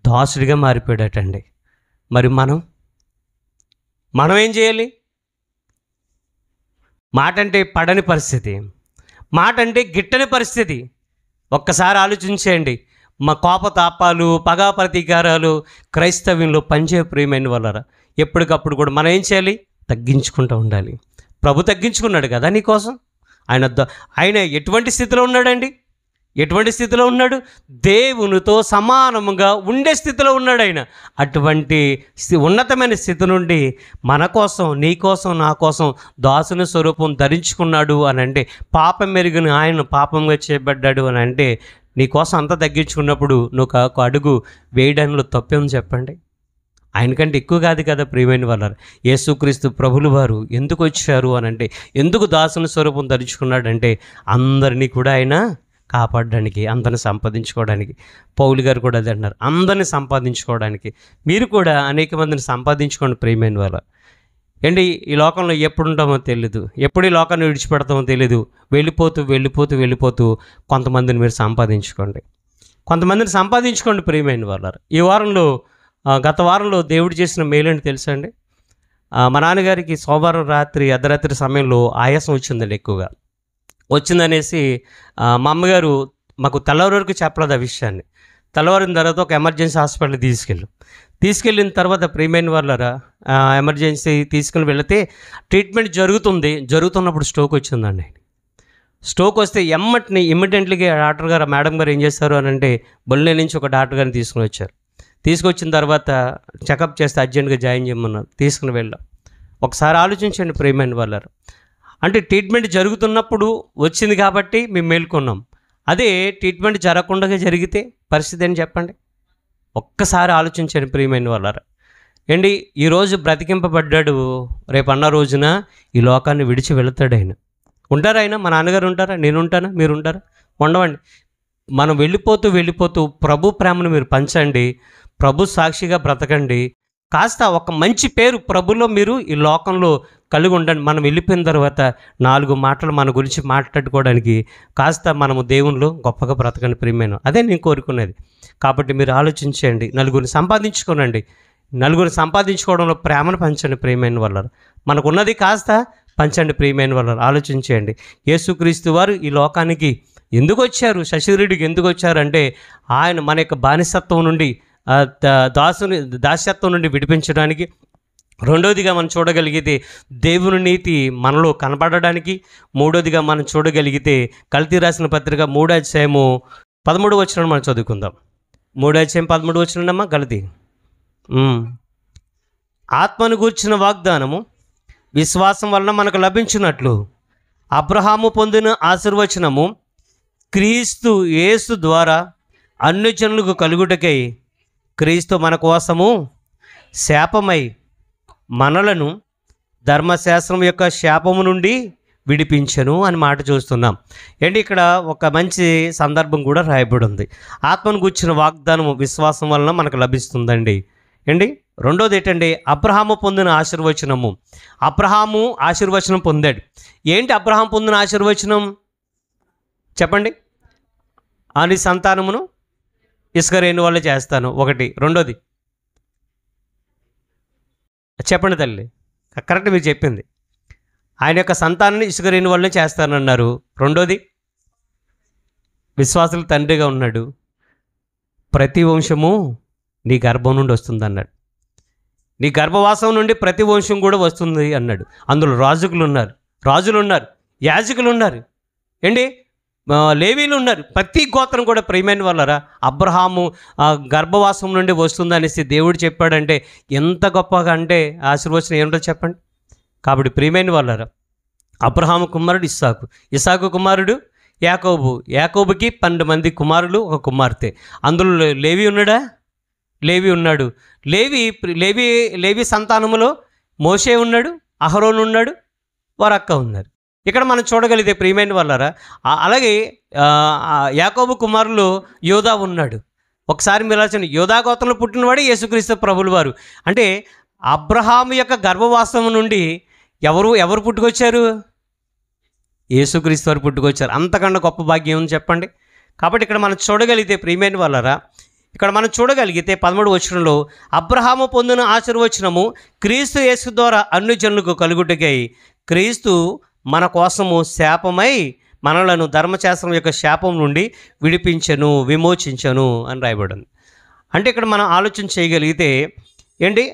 దాసుడిగా మారిపోయాడటండి. మరి మనం ఏం చేయాలి? మాట అంటే పడని పరిస్థితి, మాట అంటే గిట్టని పరిస్థితి. ఒక్కసారి ఆలోచించేయండి. మా కోపతాపాలు, పగా ప్రతీకారాలు క్రైస్తవ్యంలో పంచే ప్రియమైన వాళ్ళరా, ఎప్పటికప్పుడు కూడా మనం ఏం చేయాలి? తగ్గించుకుంటూ ఉండాలి. ప్రభు తగ్గించుకున్నాడు కదా నీకోసం. ఆయన ఎటువంటి స్థితిలో ఉన్నాడండి? ఎటువంటి స్థితిలో ఉన్నాడు? దేవునితో సమానముగా ఉండే స్థితిలో ఉన్నాడు ఆయన. అటువంటి ఉన్నతమైన స్థితి నుండి మన కోసం, నీ కోసం, నా కోసం దాసుని స్వరూపం ధరించుకున్నాడు అని అంటే, పాపం మెరుగుని ఆయన పాపంగా చేయబడ్డాడు అని అంటే, నీ కోసం అంతా తగ్గించుకున్నప్పుడు నువ్వు ఒక అడుగు వేయడంలో తప్పేం చెప్పండి? ఆయనకంటే ఎక్కువ కాదు కదా ప్రియమైన వాళ్ళారు. యేసుక్రీస్తు ప్రభులు వారు ఎందుకు వచ్చారు అని అంటే, ఎందుకు దాసుని స్వరూపం ధరించుకున్నాడంటే అందరినీ కూడా ఆయన కాపాడడానికి, అందరిని సంపాదించుకోవడానికి. పౌలు గారు కూడా అదే అన్నారు, అందరిని సంపాదించుకోవడానికి. మీరు కూడా అనేక మందిని సంపాదించుకోండి ప్రియమైన వాళ్ళ. ఈ లోకంలో ఎప్పుడు ఉంటామో తెలీదు, ఎప్పుడు ఈ లోకాన్ని విడిచిపెడతామో తెలీదు. వెళ్ళిపోతూ కొంతమందిని మీరు సంపాదించుకోండి. ప్రియమైన వాళ్ళ. ఈ వారంలో గత వారంలో దేవుడు చేసిన మేలని తెలుసా అండి? మా నాన్నగారికి సోమవారం అర్ధరాత్రి సమయంలో ఆయాసం వచ్చిందండి. ఎక్కువగా వచ్చిందనేసి మా అమ్మగారు మాకు తెల్లవారి వరకు చెప్పలేదు ఆ విషయాన్ని. తెల్లవారిన తర్వాత ఒక ఎమర్జెన్సీ హాస్పిటల్కి తీసుకెళ్ళిన తర్వాత ప్రియమైన వాళ్ళరా, ఎమర్జెన్సీ తీసుకుని వెళితే ట్రీట్మెంట్ జరుగుతున్నప్పుడు స్ట్రోక్ వచ్చిందండి. స్ట్రోక్ వస్తే ఇమ్మీడియట్లీగా డాక్టర్ గారు, మేడం గారు ఏం చేస్తారు అని అంటే, బొల్లే నుంచి ఒక డాక్టర్ గారిని తీసుకొచ్చిన తర్వాత చెకప్ చేస్తే అర్జెంట్గా జాయిన్ చేయమన్నారు. తీసుకుని వెళ్ళాం. ఒకసారి ఆలోచించండి ప్రియమైన వాళ్ళారు. అంటే ట్రీట్మెంట్ జరుగుతున్నప్పుడు వచ్చింది కాబట్టి మేము మేల్కొన్నాం. అదే ట్రీట్మెంట్ జరగకుండా జరిగితే పరిస్థితి అని చెప్పండి. ఒక్కసారి ఆలోచించండి ప్రియమైన వాళ్ళారా. ఏంటి ఈరోజు బ్రతికింపబడ్డాడు, రేపు అన్న రోజున ఈ లోకాన్ని విడిచి వెళతాడు ఆయన. ఉంటారా ఆయన? మా నాన్నగారు ఉంటారా? నేను ఉంటానా? మీరు ఉంటారా? ఉండవండి. మనం వెళ్ళిపోతూ ప్రభు ప్రేమను మీరు పంచండి, ప్రభు సాక్షిగా బ్రతకండి. కాస్త ఒక మంచి పేరు ప్రభులో మీరు ఈ లోకంలో కలిగి ఉండండి. మనం వెళ్ళిపోయిన తర్వాత 4 మాటలు మన గురించి మాట్లాడుకోవడానికి కాస్త మనము దేవునిలో గొప్పగా బ్రతకండి ప్రియమైన. అదే నేను కోరుకునేది. కాబట్టి మీరు ఆలోచించండి, నలుగురిని సంపాదించుకోనండి. నలుగురిని సంపాదించుకోవడంలో ప్రేమను పంచండి ప్రియమైన వాళ్ళ. మనకున్నది కాస్త పంచండి ప్రియమైన వాళ్ళ. ఆలోచించండి, యేసుక్రీస్తు వారు ఈ లోకానికి ఎందుకు వచ్చారు, శశరీరుడికి ఎందుకు వచ్చారంటే ఆయన మన యొక్క బానిసత్వం నుండి, దాస్యత్వం నుండి విడిపించడానికి. రెండోదిగా మనం చూడగలిగితే దేవుని నీతి మనలో కనబడడానికి. మూడోదిగా మనం చూడగలిగితే కల్తీ రాసిన పత్రిక 3వ అధ్యాయము 13వ వచనం మనం చదువుకుందాం. 3వ అధ్యాయం 13వ వచనం కల్తీ. ఆత్మను గూర్చిన వాగ్దానము విశ్వాసం వలన మనకు లభించినట్లు అబ్రహాము పొందిన ఆశీర్వచనము క్రీస్తు యేసు ద్వారా అన్యజనులకు కలుగుటకై క్రీస్తు మన కోసము శాపమై మనలను ధర్మశాస్త్రం యొక్క శాపము నుండి విడిపించను అని మాట చూస్తున్నాం. ఏంటి ఇక్కడ ఒక మంచి సందర్భం కూడా రాయబడి ఉంది. ఆత్మను గూర్చిన వాగ్దానము విశ్వాసం వలన మనకు లభిస్తుందండి. ఏంటి రెండోది ఏంటండి, అబ్రహాము పొందిన ఆశీర్వచనము. అబ్రహాము ఆశీర్వచనం పొందాడు. ఏంటి అబ్రహాం పొందిన ఆశీర్వచనం చెప్పండి? అని సంతానమును ఇసుక రేణు వల్ల చేస్తాను, ఒకటి. రెండోది చెప్పండి తల్లి, కరెక్ట్ మీరు చెప్పింది. ఆయన యొక్క సంతానాన్ని ఇసుక రేణు వల్లే చేస్తానన్నారు. రెండోది విశ్వాసులకు తండ్రిగా ఉన్నాడు, ప్రతి వంశము నీ గర్భం నుండి వస్తుంది అన్నాడు. నీ గర్భవాసం నుండి ప్రతి వంశం కూడా వస్తుంది అన్నాడు. అందులో రాజులు ఉన్నారు, యాజకులు ఉన్నారు, ఏంటి లేవీలు ఉన్నారు. ప్రతి గోత్రం కూడా ప్రియమైన వాళ్ళరా అబ్రహాము గర్భవాసం నుండి వస్తుంది అనేసి దేవుడు చెప్పాడంటే ఎంత గొప్పగా అంటే ఆశీర్వచనం ఏమిటో చెప్పండి. కాబట్టి ప్రియమైన వాళ్ళరా అబ్రహాము కుమారుడు ఇస్సాకు కుమారుడు యాకోబుకి 12 మంది కుమారులు, ఒక కుమార్తె. అందులో లేవి ఉన్నాడు. లేవి సంతానములో మోషే ఉన్నాడు, అహరోను ఉన్నాడు, వారి అక్క ఉన్నారు. ఇక్కడ మనం చూడగలిగితే ప్రియమైన వాళ్ళరా అలాగే యాకోబు కుమారులు యోధా ఉన్నాడు. ఒకసారి మీరు ఆలోచన, యోధా గోత్రంలో పుట్టినవాడే యేసుక్రీస్తు ప్రభుల వారు. అంటే అబ్రహాము యొక్క గర్భవాసం నుండి ఎవరు పుట్టుకొచ్చారు? యేసుక్రీస్తు వారు పుట్టుకొచ్చారు. అంతకన్నా గొప్ప భాగ్యం ఉంది చెప్పండి. కాబట్టి ఇక్కడ మనం చూడగలిగితే ప్రియమైన వాళ్ళరా, ఇక్కడ మనం చూడగలిగితే 13వ వచనంలో అబ్రహాము పొందిన ఆశీర్వచనము క్రీస్తు యేసు ద్వారా అన్ని జనులకు కలుగుటకై క్రీస్తు మన కోసము శాపమై మనలను ధర్మశాస్త్రం యొక్క శాపం నుండి విమోచించను అని రాయబడింది. అంటే ఇక్కడ మనం ఆలోచన చేయగలిగితే ఏంటి,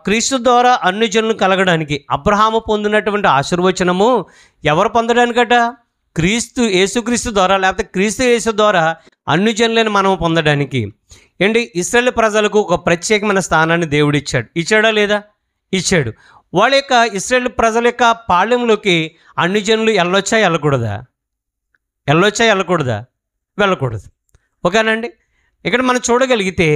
క్రీస్తు ద్వారా అన్ని జనులు కలగడానికి అబ్రహాము పొందినటువంటి ఆశీర్వచనము ఎవరు పొందడానికట? యేసుక్రీస్తు ద్వారా, లేకపోతే క్రీస్తు యేసు ద్వారా అన్ని జనులను మనం పొందడానికి. ఏంటి, ఇశ్రాయేలు ప్రజలకు ఒక ప్రత్యేకమైన స్థానాన్ని దేవుడు ఇచ్చాడా లేదా? ఇచ్చాడు. వాళ్ళ యొక్క ఇశ్రాయేలు ప్రజల యొక్క పాళ్యంలోకి అన్ని జనులు వెళ్ళకూడదు. ఓకేనండి. ఇక్కడ మనం చూడగలిగితే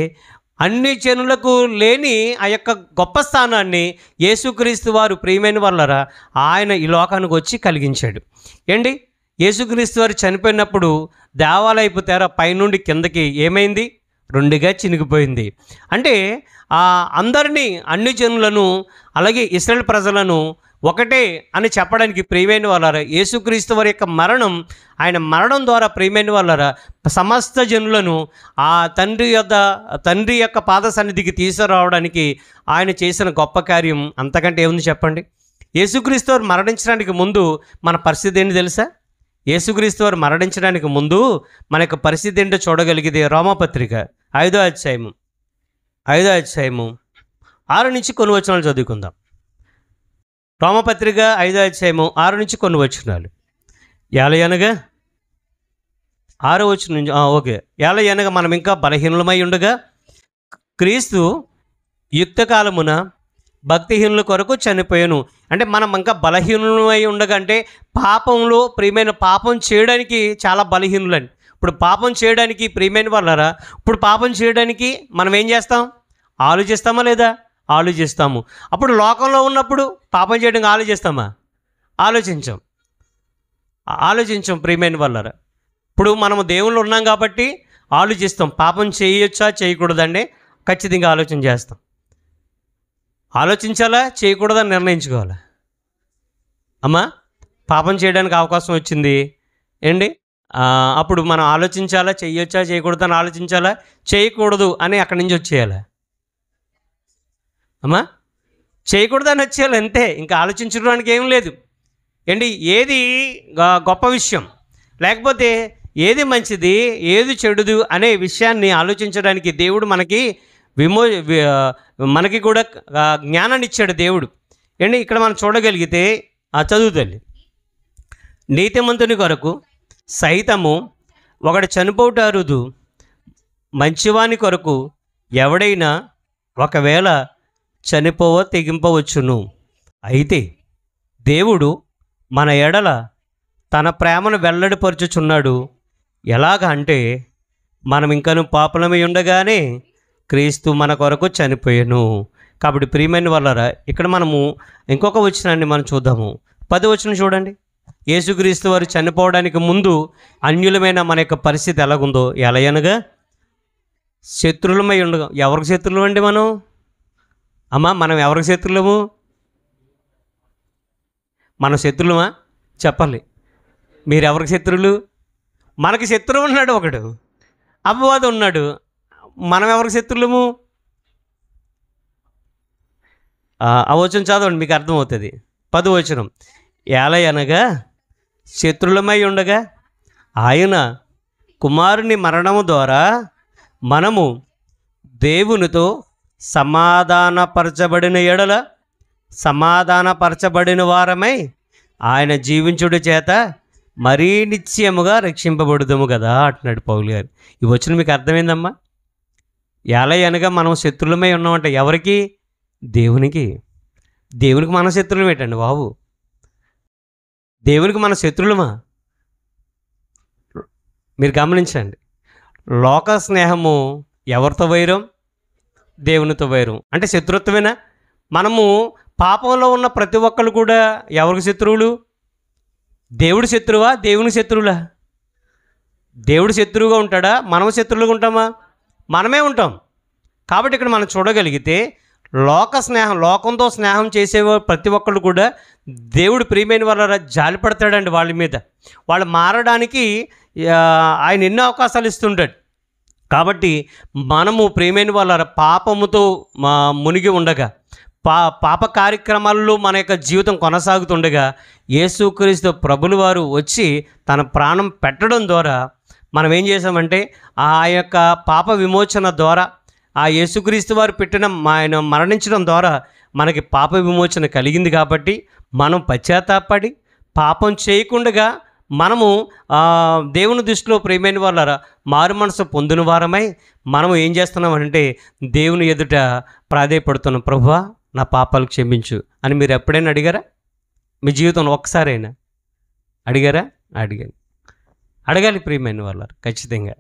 అన్ని జనులకు లేని ఆ యొక్క గొప్ప స్థానాన్ని యేసుక్రీస్తు వారు ప్రియమైన వాళ్ళరా ఆయన ఈ లోకానికి వచ్చి కలిగించాడు. ఏంటి, యేసుక్రీస్తు వారు చనిపోయినప్పుడు దేవాలయపు తెర పైనుండి కిందకి ఏమైంది? 2గా చినిగిపోయింది. అంటే అందరినీ, అన్ని జనులను అలాగే ఇశ్రాయేలు ప్రజలను ఒకటే అని చెప్పడానికి ప్రియమైన వాళ్ళారా యేసుక్రీస్తు వారి యొక్క ఆయన మరణం ద్వారా ప్రియమైన వాళ్ళారా సమస్త జనులను ఆ తండ్రి యొక్క పాద సన్నిధికి తీసుకురావడానికి ఆయన చేసిన గొప్ప కార్యం అంతకంటే ఏముంది చెప్పండి. యేసుక్రీస్తు వారు మరణించడానికి ముందు మన పరిస్థితి ఏంటి తెలుసా? యేసుక్రీస్తు వారు మరణించడానికి ముందు మన యొక్క పరిస్థితి ఏంటో చూడగలిగితే రోమాపత్రిక 5వ అధ్యాయము 6 నుంచి కొన్ని వచనాలు చదువుకుందాం. రోమపత్రిక 5వ అధ్యాయము 6 నుంచి కొన్ని వచనాలు. ఏలయనగా 6వ వచనం నుంచి ఏలయనగా మనం ఇంకా బలహీనులమై ఉండగా క్రీస్తు యుక్తకాలమున భక్తిహీనుల కొరకు చనిపోయాను. అంటే మనం ఇంకా బలహీనులమై ఉండగా, అంటే పాపంలో ప్రియమైన పాపం చేయడానికి చాలా బలహీనులండి. ఇప్పుడు పాపం చేయడానికి ప్రియమైన వాళ్ళారా, ఇప్పుడు పాపం చేయడానికి మనం ఏం చేస్తాం? ఆలోచిస్తామా లేదా? ఆలోచిస్తాము. అప్పుడు లోకంలో ఉన్నప్పుడు పాపం చేయడానికి ఆలోచిస్తామా? ఆలోచించం ప్రియమైన వాళ్ళారా. ఇప్పుడు మనము దేవుళ్ళు ఉన్నాం కాబట్టి ఆలోచిస్తాం. పాపం చేయొచ్చా చేయకూడదండి ఖచ్చితంగా ఆలోచన చేస్తాం. ఆలోచించాలా చేయకూడదని నిర్ణయించుకోవాలా? అమ్మా, పాపం చేయడానికి అవకాశం వచ్చింది ఏంటి, అప్పుడు మనం ఆలోచించాలా, చేయొచ్చా చేయకూడదని ఆలోచించాలా, చేయకూడదు అని అక్కడి నుంచి వచ్చేయాలా? అమ్మా, చేయకూడదని వచ్చేయాలి అంతే, ఇంకా ఆలోచించడానికి ఏం లేదు ఏంటి. ఏది గొప్ప విషయం, లేకపోతే ఏది మంచిది ఏది చెడుదు అనే విషయాన్ని ఆలోచించడానికి దేవుడు మనకి కూడా జ్ఞానాన్ని ఇచ్చాడు దేవుడు ఏంటి. ఇక్కడ మనం చూడగలిగితే చదువుతల్లి, నీతిమంతుని కొరకు సైతము ఒకడు చనిపోవుట అరుదు, మంచివాని కొరకు ఎవడైనా ఒకవేళ తెగింపవచ్చును. అయితే దేవుడు మన ఎడల తన ప్రేమను వెల్లడిపరుచుచున్నాడు. ఎలాగ అంటే, మనం ఇంకను పాపలమై ఉండగానే క్రీస్తు మన కొరకు చనిపోయాను. కాబట్టి ప్రియమైన వాళ్ళారా, ఇక్కడ మనము ఇంకొక వచనాన్ని మనం చూద్దాము. 10వ వచనం చూడండి. యేసుక్రీస్తు వారు చనిపోవడానికి ముందు అన్యులమైన మన యొక్క పరిస్థితి ఎలాగుందో, ఎలాగనగా శత్రులమై ఉండగా. ఎవరికి శత్రులు అండి మనం? అమ్మా, మనం ఎవరికి శత్రులము? మన శత్రులమా? చెప్పాలి. మీరు ఎవరికి శత్రువులు? మనకి శత్రువు ఉన్నాడు ఒకడు, అపవాది ఉన్నాడు. మనం ఎవరికి శత్రులము? ఆ వచనం చదవండి, మీకు అర్థమవుతుంది. 10వ వచనం. ఎలయనగా శత్రులమై ఉండగా ఆయన కుమారుని మరణము ద్వారా మనము దేవునితో సమాధానపరచబడిన వారమై ఆయన జీవించుడి చేత మరీ నిశ్చయముగా రక్షింపబడుదుము కదా అంటున్నాడు పౌలు గారు. ఈ వచనం మీకు అర్థమైందమ్మా? ఎలయనగా మనం శత్రులమై ఉన్నామంటే ఎవరికి? దేవునికి. దేవునికి మన శత్రులం ఏంటండి బాబు? దేవునికి మన శత్రులమా? మీరు గమనించండి. లోక స్నేహము ఎవరితో వైరం? దేవునితో వైరం. అంటే శత్రుత్వమేనా? మనము పాపంలో ఉన్న ప్రతి ఒక్కరు కూడా ఎవరికి శత్రువులు? దేవుడి శత్రువా దేవుని శత్రువులా? దేవుడు శత్రువుగా ఉంటాడా? మనం శత్రువులుగా ఉంటామా? మనమే ఉంటాం. కాబట్టి ఇక్కడ మనం చూడగలిగితే లోకంతో స్నేహం చేసేవారు ప్రతి ఒక్కళ్ళు కూడా దేవుడు ప్రియమైన వాళ్ళ జాలిపడతాడండి వాళ్ళ మీద. వాళ్ళు మారడానికి ఆయన ఎన్నో అవకాశాలు ఇస్తుంటాడు. కాబట్టి మనము ప్రియమైన వాళ్ళ పాపముతో మునిగి ఉండగా, పాప కార్యక్రమాల్లో మన యొక్క జీవితం కొనసాగుతుండగా యేసుక్రీస్తు ప్రభులు వారు వచ్చి తన ప్రాణం పెట్టడం ద్వారా మనం ఏం చేసామంటే, ఆ యొక్క పాప విమోచన ద్వారా, ఆ యేసుక్రీస్తు వారు ఆయన మరణించడం ద్వారా మనకి పాప విమోచన కలిగింది. కాబట్టి మనం పశ్చాత్తాపడి పాపం చేయకుండా మనము దేవుని దృష్టిలో ప్రియమైన వాళ్ళ మారు మనసు పొందిన వారమై మనము ఏం చేస్తున్నామంటే దేవుని ఎదుట ప్రాధేయపడుతున్నాం. ప్రభువా, నా పాపాలు క్షమించు అని మీరు ఎప్పుడైనా అడిగారా? మీ జీవితంలో ఒక్కసారైనా అడిగారా? అడగాలి ప్రియమైన వాళ్ళ. ఖచ్చితంగా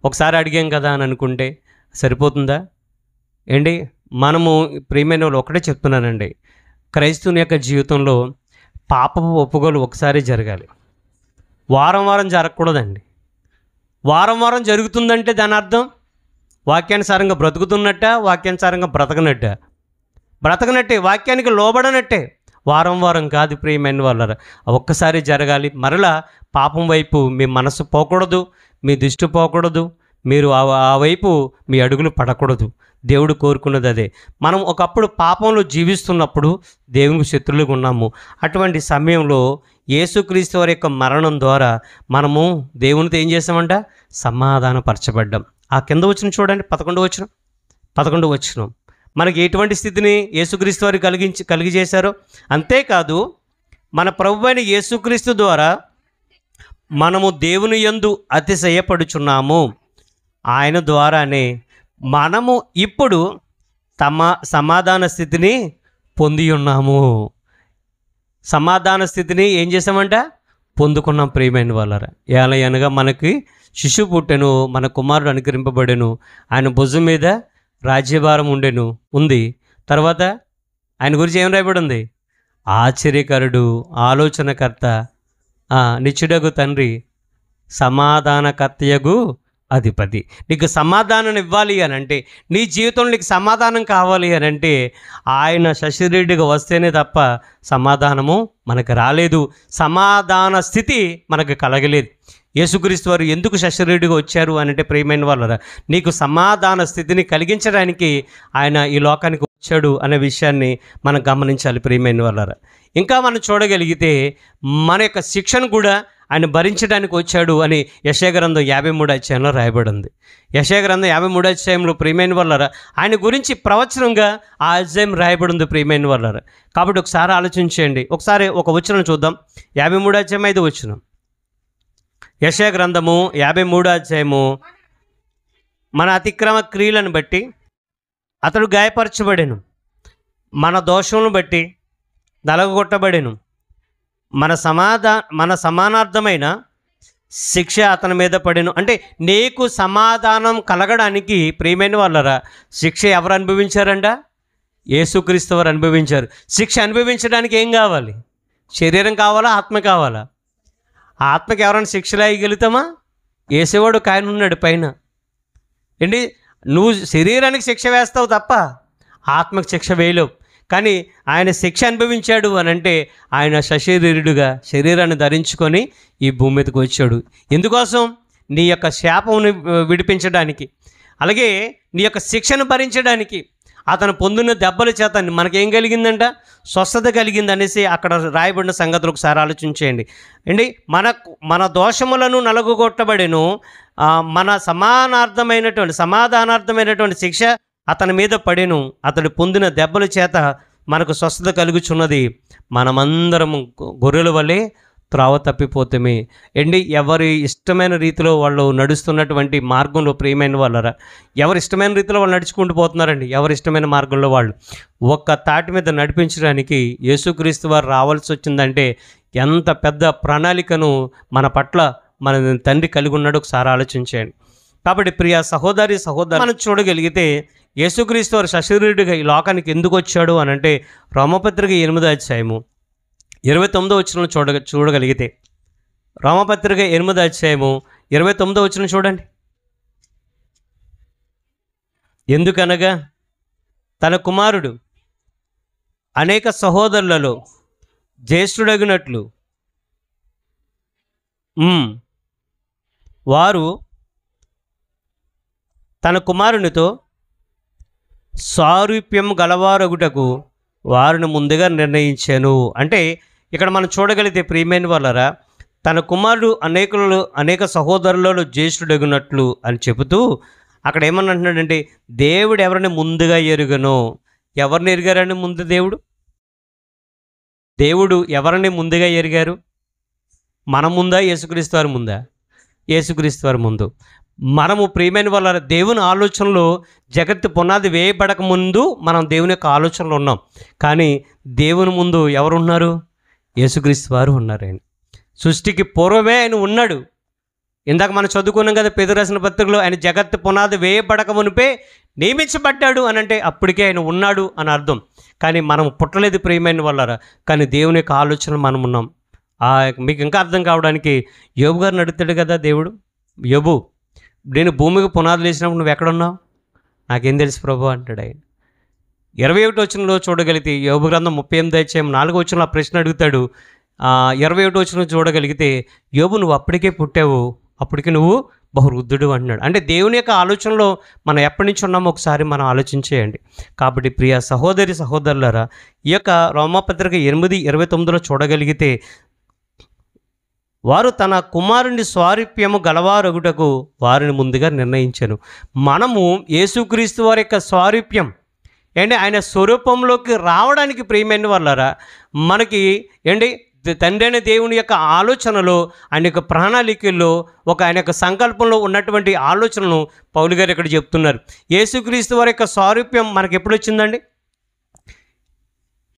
ఒకసారి అడిగాం కదా అని అనుకుంటే సరిపోతుందా ఏంటి? మనము ప్రియమైన వాళ్ళు ఒకటే చెప్తున్నానండి, క్రైస్తవుని యొక్క జీవితంలో పాపపు ఒప్పుకోలు ఒకసారి జరగాలి, వారం వారం జరగకూడదండి. వారం వారం జరుగుతుందంటే దాని అర్థం వాక్యానుసారంగా బ్రతుకుతున్నట్ట, వాక్యానుసారంగా బ్రతకనట్టే, వాక్యానికి లోబడనట్టే. వారం వారం కాదు ప్రియమైన వాళ్ళ, ఒక్కసారి జరగాలి. మరలా పాపం వైపు మీ మనసు పోకూడదు, మీ దృష్టి పోకూడదు, మీరు ఆ వైపు మీ అడుగులు పడకూడదు. దేవుడు కోరుకున్నది అదే. మనం ఒకప్పుడు పాపంలో జీవిస్తున్నప్పుడు దేవునికి శత్రులుగా ఉన్నాము. అటువంటి సమయంలో యేసుక్రీస్తు వారి యొక్క మరణం ద్వారా మనము దేవునితో ఏం చేసామంట? సమాధానపరచబడ్డాం. ఆ కింద వచ్చిన చూడండి, 11వ వచనం. మనకి ఎటువంటి స్థితిని యేసుక్రీస్తు వారు కలిగజేశారో, అంతేకాదు మన ప్రభువైన యేసుక్రీస్తు ద్వారా మనము దేవుని యందు అతిశయపడుచున్నాము. ఆయన ద్వారానే మనము ఇప్పుడు సమాధాన స్థితిని పొంది ఉన్నాము. సమాధాన స్థితిని ఏం చేసామంట? పొందుకున్నాం ప్రియమైన వాళ్ళరా. ఏలయనగా మనకి శిశువు పుట్టెను, మన కుమారుడు అనుగ్రహింపబడెను, ఆయన భుజం మీద రాజ్యభారం ఉంది, తర్వాత ఆయన గురించి ఏం రాయబడి ఉంది? ఆశ్చర్యకరుడు, ఆలోచనకర్త, నిత్యుడగు తండ్రి, సమాధానకర్తయగు అధిపతి. నీకు సమాధానం ఇవ్వాలి అని అంటే, నీ జీవితంలో నీకు సమాధానం కావాలి అని అంటే, ఆయన శశిరెడ్డిగా వస్తేనే తప్ప సమాధానము మనకు రాలేదు, సమాధాన స్థితి మనకు కలగలేదు. యేసుక్రీస్తు వారు ఎందుకు శశిరెడ్డిగా వచ్చారు అని అంటే, ప్రియమైన వాళ్ళరా, నీకు సమాధాన స్థితిని కలిగించడానికి ఆయన ఈ లోకానికి వచ్చాడు అనే విషయాన్ని మనం గమనించాలి ప్రియమైన వాళ్ళరా. ఇంకా మనం చూడగలిగితే మన యొక్క శిక్షను కూడా ఆయన భరించడానికి వచ్చాడు అని యెషయా గ్రంథం 53 అధ్యాయంలో రాయబడి ఉంది. యెషయా గ్రంథం 53 అధ్యాయంలో ప్రియమైన వాళ్ళరా ఆయన గురించి ప్రవచనంగా ఆ అధ్యాయం రాయబడి ఉంది ప్రియమైన వాళ్ళరా. కాబట్టి ఒకసారి ఆలోచించండి. ఒకసారి ఒక వచనం చూద్దాం. 53 అధ్యాయం 5 వచనం. యెషయా గ్రంథము 53 అధ్యాయము. మన అతిక్రమ క్రియలను బట్టి అతడు గాయపరచబడెను, మన దోషములను బట్టి నలగొట్టబడెను, మన సమానార్థమైన శిక్ష అతని మీద పడెను. అంటే నీకు సమాధానం కలగడానికి ప్రియమైన వాళ్ళరా శిక్ష ఎవరు అనుభవించారంట? యేసుక్రీస్తు వారు అనుభవించారు. శిక్ష అనుభవించడానికి ఏం కావాలి? శరీరం కావాలా, ఆత్మ కావాలా? ఆత్మకి ఎవరైనా శిక్షలు వేయగలుగుతామా? వేసేవాడు కాయన ఉన్నాడు పైన. ఏంటి, నువ్వు శరీరానికి శిక్ష వేస్తావు తప్ప ఆత్మకు శిక్ష వేయలేవు. కానీ ఆయన శిక్ష అనుభవించాడు అని అంటే ఆయన సశరీరుడుగా శరీరాన్ని ధరించుకొని ఈ భూమి మీదకి వచ్చాడు. ఎందుకోసం? నీ యొక్క శాపమును విడిపించడానికి, అలాగే నీ యొక్క శిక్షను భరించడానికి. అతను పొందిన దెబ్బల చేత మనకేం కలిగిందంట? స్వస్థత కలిగింది అనేసి అక్కడ రాయబడిన సంగతులు ఒకసారి ఆలోచించేయండి. అండి, మన దోషములను నలగొట్టబడెను, మన సమాధానార్థమైనటువంటి శిక్ష అతని మీద పడెను, అతడు పొందిన దెబ్బల చేత మనకు స్వస్థత కలుగుచున్నది. మనమందరం గొర్రెల వలె త్రోవ తప్పిపోతామే. అండి, ఎవరి ఇష్టమైన రీతిలో వాళ్ళు నడుస్తున్నటువంటి మార్గంలో ప్రియమైన వాళ్ళరా, ఎవరి ఇష్టమైన రీతిలో వాళ్ళు నడుచుకుంటూ పోతున్నారండి. ఎవరి ఇష్టమైన మార్గంలో వాళ్ళు ఒక్క తాటి మీద నడిపించడానికి యేసుక్రీస్తు వారు రావాల్సి వచ్చిందంటే ఎంత పెద్ద ప్రణాళికను మన పట్ల మన తండ్రి కలిగి ఉన్నాడు. ఒకసారి ఆలోచించండి. కాబట్టి ప్రియ సహోదరి మనం చూడగలిగితే యేసుక్రీస్తు వారు శశరీరుడిగా ఈ లోకానికి ఎందుకు వచ్చాడు అని అంటే రోమపత్రిక 8వ అధ్యాయము 29వ వచనం చూడగలిగితే, రోమపత్రిక 8వ అధ్యాయము 29వ వచనం చూడండి. ఎందుకనగా తన కుమారుడు అనేక సహోదరులలో జ్యేష్ఠుడగినట్లు వారు తన కుమారునితో సారూప్యం గలవారగుటకు వారిని ముందుగా నిర్ణయించాను. అంటే ఇక్కడ మనం చూడగలిగితే ప్రియమైన వాళ్ళరా, తన కుమారుడు అనేక సహోదరులలో జ్యేష్ఠుడగినట్లు అని చెబుతూ అక్కడ ఏమని అంటున్నాడంటే, దేవుడు ఎవరిని ముందుగా ఎరుగనో. ఎవరిని ఎరిగారని ముందు? దేవుడు ఎవరిని ముందుగా ఎరిగారు? మన ముందా, యేసుక్రీస్తు వారి ముందా? యేసుక్రీస్తు వారి ముందు. మనము ప్రియమైన వాళ్ళ దేవుని ఆలోచనలో జగత్తు పునాది వేయబడక ముందు మనం దేవుని యొక్క ఆలోచనలో ఉన్నాం. కానీ దేవుని ముందు ఎవరు ఉన్నారు? యేసుక్రీస్తు వారు ఉన్నారు. ఆయన సృష్టికి పూర్వమే ఆయన ఉన్నాడు. ఇందాక మనం చదువుకున్నాం కదా పేతురు రాసిన పత్రికలో, ఆయన జగత్తు పునాది వేయబడక మునిపే నియమించబడ్డాడు అని అంటే అప్పటికే ఆయన ఉన్నాడు అని అర్థం. కానీ మనం పుట్టలేదు ప్రియమైన వాళ్ళరా, కానీ దేవుని యొక్క ఆలోచన మనం ఉన్నాం. మీకు ఇంకా అర్థం కావడానికి యోబు గారిని అడుగుతాడు కదా దేవుడు. యోబు, నేను భూమికి పునాదులు వేసినప్పుడు నువ్వు ఎక్కడున్నావు? నాకేం తెలుసు ప్రభు అంటాడు ఆయన. 21వ వచనంలో చూడగలిగితే యోబు గ్రంథం 38వ అధ్యాయం 4వ వచనంలో ఆ ప్రశ్న అడుగుతాడు. 21వ వచనం చూడగలిగితే యోబు, నువ్వు అప్పటికే పుట్టావు, అప్పటికి నువ్వు బహువృద్ధుడు అంటున్నాడు. అంటే దేవుని యొక్క ఆలోచనలో మనం ఎప్పటి నుంచి ఉన్నామో ఒకసారి మనం ఆలోచించేయండి. కాబట్టి ప్రియ సహోదరులారా, ఈ యొక్క రోమపత్రిక 8:29లో చూడగలిగితే, వారు తన కుమారుని స్వారూప్యము గలవారగుటకు వారిని ముందుగా నిర్ణయించాను. మనము యేసుక్రీస్తు వారి యొక్క స్వారూప్యం ఏంటి, ఆయన స్వరూపంలోకి రావడానికి ప్రియమైన వాళ్ళారా, మనకి ఏంటి తండ్రి అయిన దేవుని యొక్క ఆలోచనలో, ఆయన యొక్క ప్రణాళికల్లో, ఆయన యొక్క సంకల్పంలో ఉన్నటువంటి ఆలోచనను పౌలు గారు ఇక్కడ చెప్తున్నారు. యేసుక్రీస్తు వారి యొక్క స్వారూప్యం మనకి ఎప్పుడు వచ్చిందండి?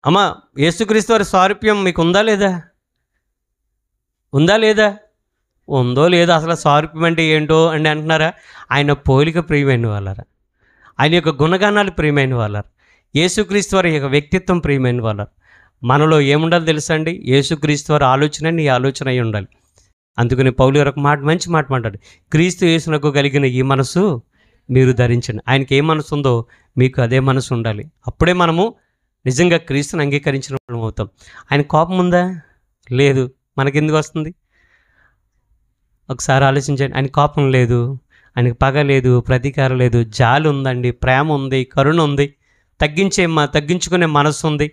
అమ్మా, యేసుక్రీస్తు వారి స్వారూప్యం మీకు ఉందా లేదా? ఉందా లేదా? ఉందో లేదో అసలు స్వారూప్యం అంటే ఏంటో అని అంటున్నారా? ఆయన పోలిక ప్రియమైన వాళ్ళారా, ఆయన యొక్క గుణగానాలు ప్రియమైన వాళ్ళారా. యేసుక్రీస్తు వారి యొక్క వ్యక్తిత్వం ప్రియమైన వాళ్ళ మనలో ఏముండాలి తెలుసా అండి? యేసుక్రీస్తు వారి ఆలోచన నీ ఆలోచన అయి ఉండాలి. అందుకని పౌలు గారు ఒక మంచి మాట మాట్లాడు, క్రీస్తు యేసునకు కలిగిన ఈ మనసు మీరు ధరించండి. ఆయనకి ఏ మనసు ఉందో మీకు అదే మనసు ఉండాలి. అప్పుడే మనము నిజంగా క్రీస్తుని అంగీకరించిన వాళ్ళం అవుతాం. ఆయన కోపం ఉందా? లేదు. మనకెందుకు వస్తుంది? ఒకసారి ఆలోచించండి. ఆయన కోపం లేదు, ఆయనకి పగ లేదు, ప్రతీకారం లేదు, జాలి ఉందండి, ప్రేమ ఉంది, కరుణ ఉంది, తగ్గించుకునే మనసు ఉంది.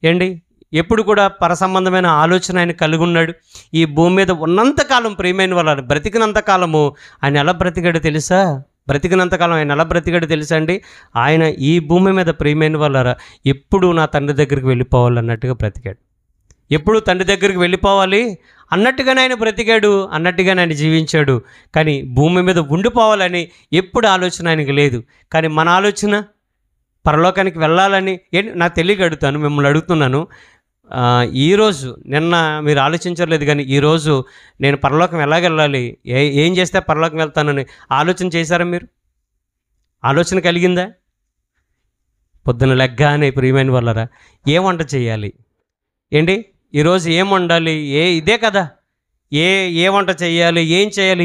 ఏంటి ఎప్పుడు కూడా పరసంబంధమైన ఆలోచన ఆయన కలిగి ఉన్నాడు. ఈ భూమి మీద ఉన్నంతకాలం ప్రియమైన వాళ్ళని బ్రతికినంతకాలము ఆయన ఎలా బ్రతికాడో తెలుసా? బ్రతికినంతకాలం ఆయన ఎలా బ్రతికాడో తెలుసా అండి? ఆయన ఈ భూమి మీద ప్రియమైన వాళ్ళరా ఎప్పుడు నా తండ్రి దగ్గరికి వెళ్ళిపోవాలన్నట్టుగా బ్రతికాడు. ఎప్పుడు తండ్రి దగ్గరికి వెళ్ళిపోవాలి అన్నట్టుగానే ఆయన బ్రతికాడు, అన్నట్టుగానే ఆయన జీవించాడు. కానీ భూమి మీద ఉండిపోవాలని ఎప్పుడు ఆలోచన ఆయనకి లేదు. కానీ మన ఆలోచన పరలోకానికి వెళ్ళాలని నాకు తెలియక అడుగుతాను, మిమ్మల్ని అడుగుతున్నాను. ఈరోజు నిన్న మీరు ఆలోచించలేదు, కానీ ఈరోజు నేను పరలోకం ఎలాగెళ్ళాలి, ఏం చేస్తే పరలోకం వెళ్తానని ఆలోచన చేశారా? మీరు ఆలోచన కలిగిందా? పొద్దున లెగ్గానే ప్రియమైన వాళ్ళరా ఏ వంట చేయాలి ఏంటి, ఈరోజు ఏం వండాలి, ఇదే కదా, ఏ వంట చేయాలి, ఏం చేయాలి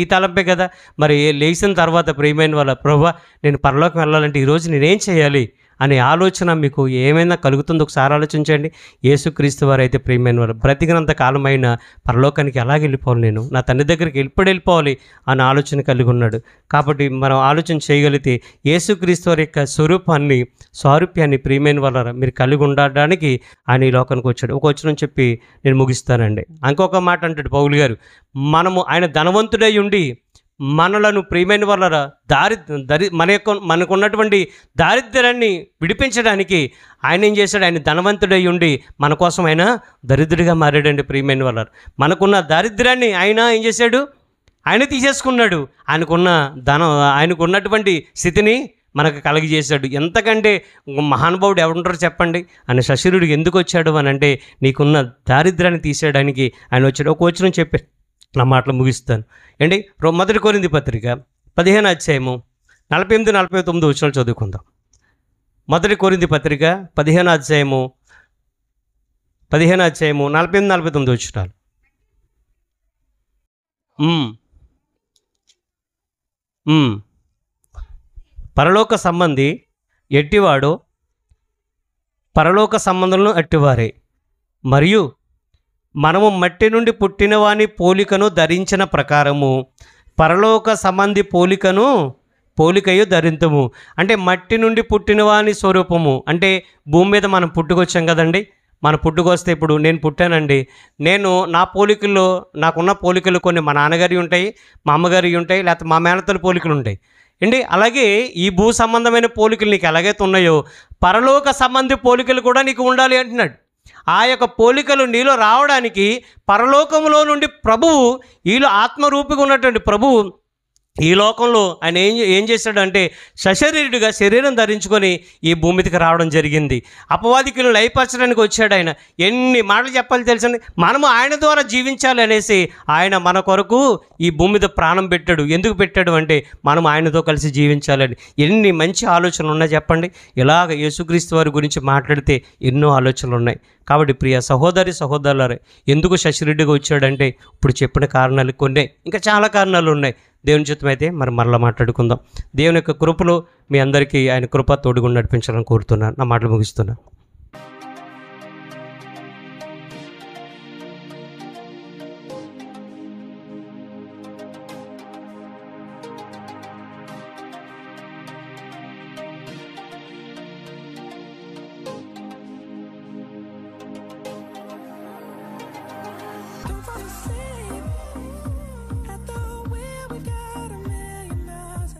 ఈ తలంపే కదా. మరి లేచిన తర్వాత ప్రియమైన వాళ్ళ ప్రభువా నేను పరలోకం వెళ్ళాలంటే ఈరోజు నేనేం చేయాలి అనే ఆలోచన మీకు ఏమైనా కలుగుతుందో ఒకసారి ఆలోచించండి. యేసుక్రీస్తు వారు అయితే ప్రియమైన వారు బ్రతికినంత కాలమైన పరలోకానికి ఎలాగ వెళ్ళిపోవాలి, నేను నా తండ్రి దగ్గరికి వెళ్ళిపోవాలి అనే ఆలోచన కలిగి ఉన్నాడు. కాబట్టి మనం ఆలోచన చేయగలిగితే యేసుక్రీస్తు వారి యొక్క స్వారూప్యాన్ని ప్రియమైన వాళ్ళ మీరు కలిగి ఉండడానికి ఆయన ఈ లోకానికి వచ్చాడు. ఒక వచనం చెప్పి నేను ముగిస్తానండి. ఇంకొక మాట అంటాడు పౌలు గారు, మనము ఆయన ధనవంతుడై ఉండి మనలను ప్రియమైన వాళ్ళ మనకున్నటువంటి దారిద్ర్యాన్ని విడిపించడానికి ఆయన ఏం చేశాడు? ఆయన ధనవంతుడై ఉండి మన కోసం ఆయన దరిద్రుడిగా మారాడండి. ప్రియమైన వాళ్ళ మనకున్న దారిద్ర్యాన్ని ఆయన ఏం చేశాడు? ఆయన తీసేసుకున్నాడు. ఆయనకున్నటువంటి స్థితిని మనకు కలగజేశాడు. ఎంతకంటే మహానుభావుడు ఎవరుంటారో చెప్పండి? ఆయన శశిరుడికి ఎందుకు వచ్చాడు అని అంటే నీకున్న దారిద్ర్యాన్ని తీసేయడానికి ఆయన వచ్చాడు. ఒక వచనం చెప్పి నా మాటలు ముగిస్తాను ఏంటి. 1 కొరింథీ పత్రిక 15వ అధ్యాయము 48-49 వచనాలు చదువుకుందాం. 1 కొరింథీ పత్రిక 15వ అధ్యాయము 48-49 వచనాలు. పరలోక సంబంధి ఎట్టివాడో పరలోక సంబంధులను అట్టివారే, మరియు మనము మట్టి నుండి పుట్టిన వాని పోలికను ధరించిన ప్రకారము పరలోక సంబంధి పోలికయు ధరింతుము. అంటే మట్టి నుండి పుట్టిన వాని స్వరూపము అంటే భూమి మీద మనం పుట్టుకొచ్చాం కదండి. మన పుట్టుకొస్తే ఇప్పుడు నేను పుట్టానండి, నేను నా పోలికల్లో నాకున్న పోలికలు కొన్ని మా నాన్నగారి ఉంటాయి, మా అమ్మగారి ఉంటాయి, లేకపోతే మా మేనతల పోలికలు ఉంటాయి అండి. అలాగే ఈ భూ సంబంధమైన పోలికలు నీకు ఎలాగైతే ఉన్నాయో పరలోక సంబంధి పోలికలు కూడా నీకు ఉండాలి అంటున్నాడు. ఆ యొక్క పోలికలు నీలో రావడానికి పరలోకంలో నుండి ప్రభువు, ఈలో ఆత్మరూపిగా ఉన్నటువంటి ప్రభువు ఈ లోకంలో ఆయన ఏం చేశాడంటే సశరీరుడిగా శరీరం ధరించుకొని ఈ భూమికి రావడం జరిగింది. అపవాదికులను లయపరచడానికి వచ్చాడు ఆయన. ఎన్ని మాటలు చెప్పాలి తెలుసండి. మనము ఆయన ద్వారా జీవించాలి అనేసి ఆయన మన కొరకు ఈ భూమి మీద ప్రాణం పెట్టాడు. ఎందుకు పెట్టాడు అంటే మనం ఆయనతో కలిసి జీవించాలని. ఎన్ని మంచి ఆలోచనలు ఉన్నాయి చెప్పండి. ఇలాగ యేసుక్రీస్తు వారి గురించి మాట్లాడితే ఎన్నో ఆలోచనలు ఉన్నాయి. కాబట్టి ప్రియ సహోదరులారే ఎందుకు శశిరెడ్డిగా వచ్చాడంటే ఇప్పుడు చెప్పిన కారణాలు కొన్ని, ఇంకా చాలా కారణాలు ఉన్నాయి. దేవుని చిత్తం అయితే మరలా మాట్లాడుకుందాం. దేవుని యొక్క కృపలో మీ అందరికీ ఆయన కృప తోడుగా నడిపించాలని కోరుతున్నాను. నా మాటలు ముగిస్తున్నాను.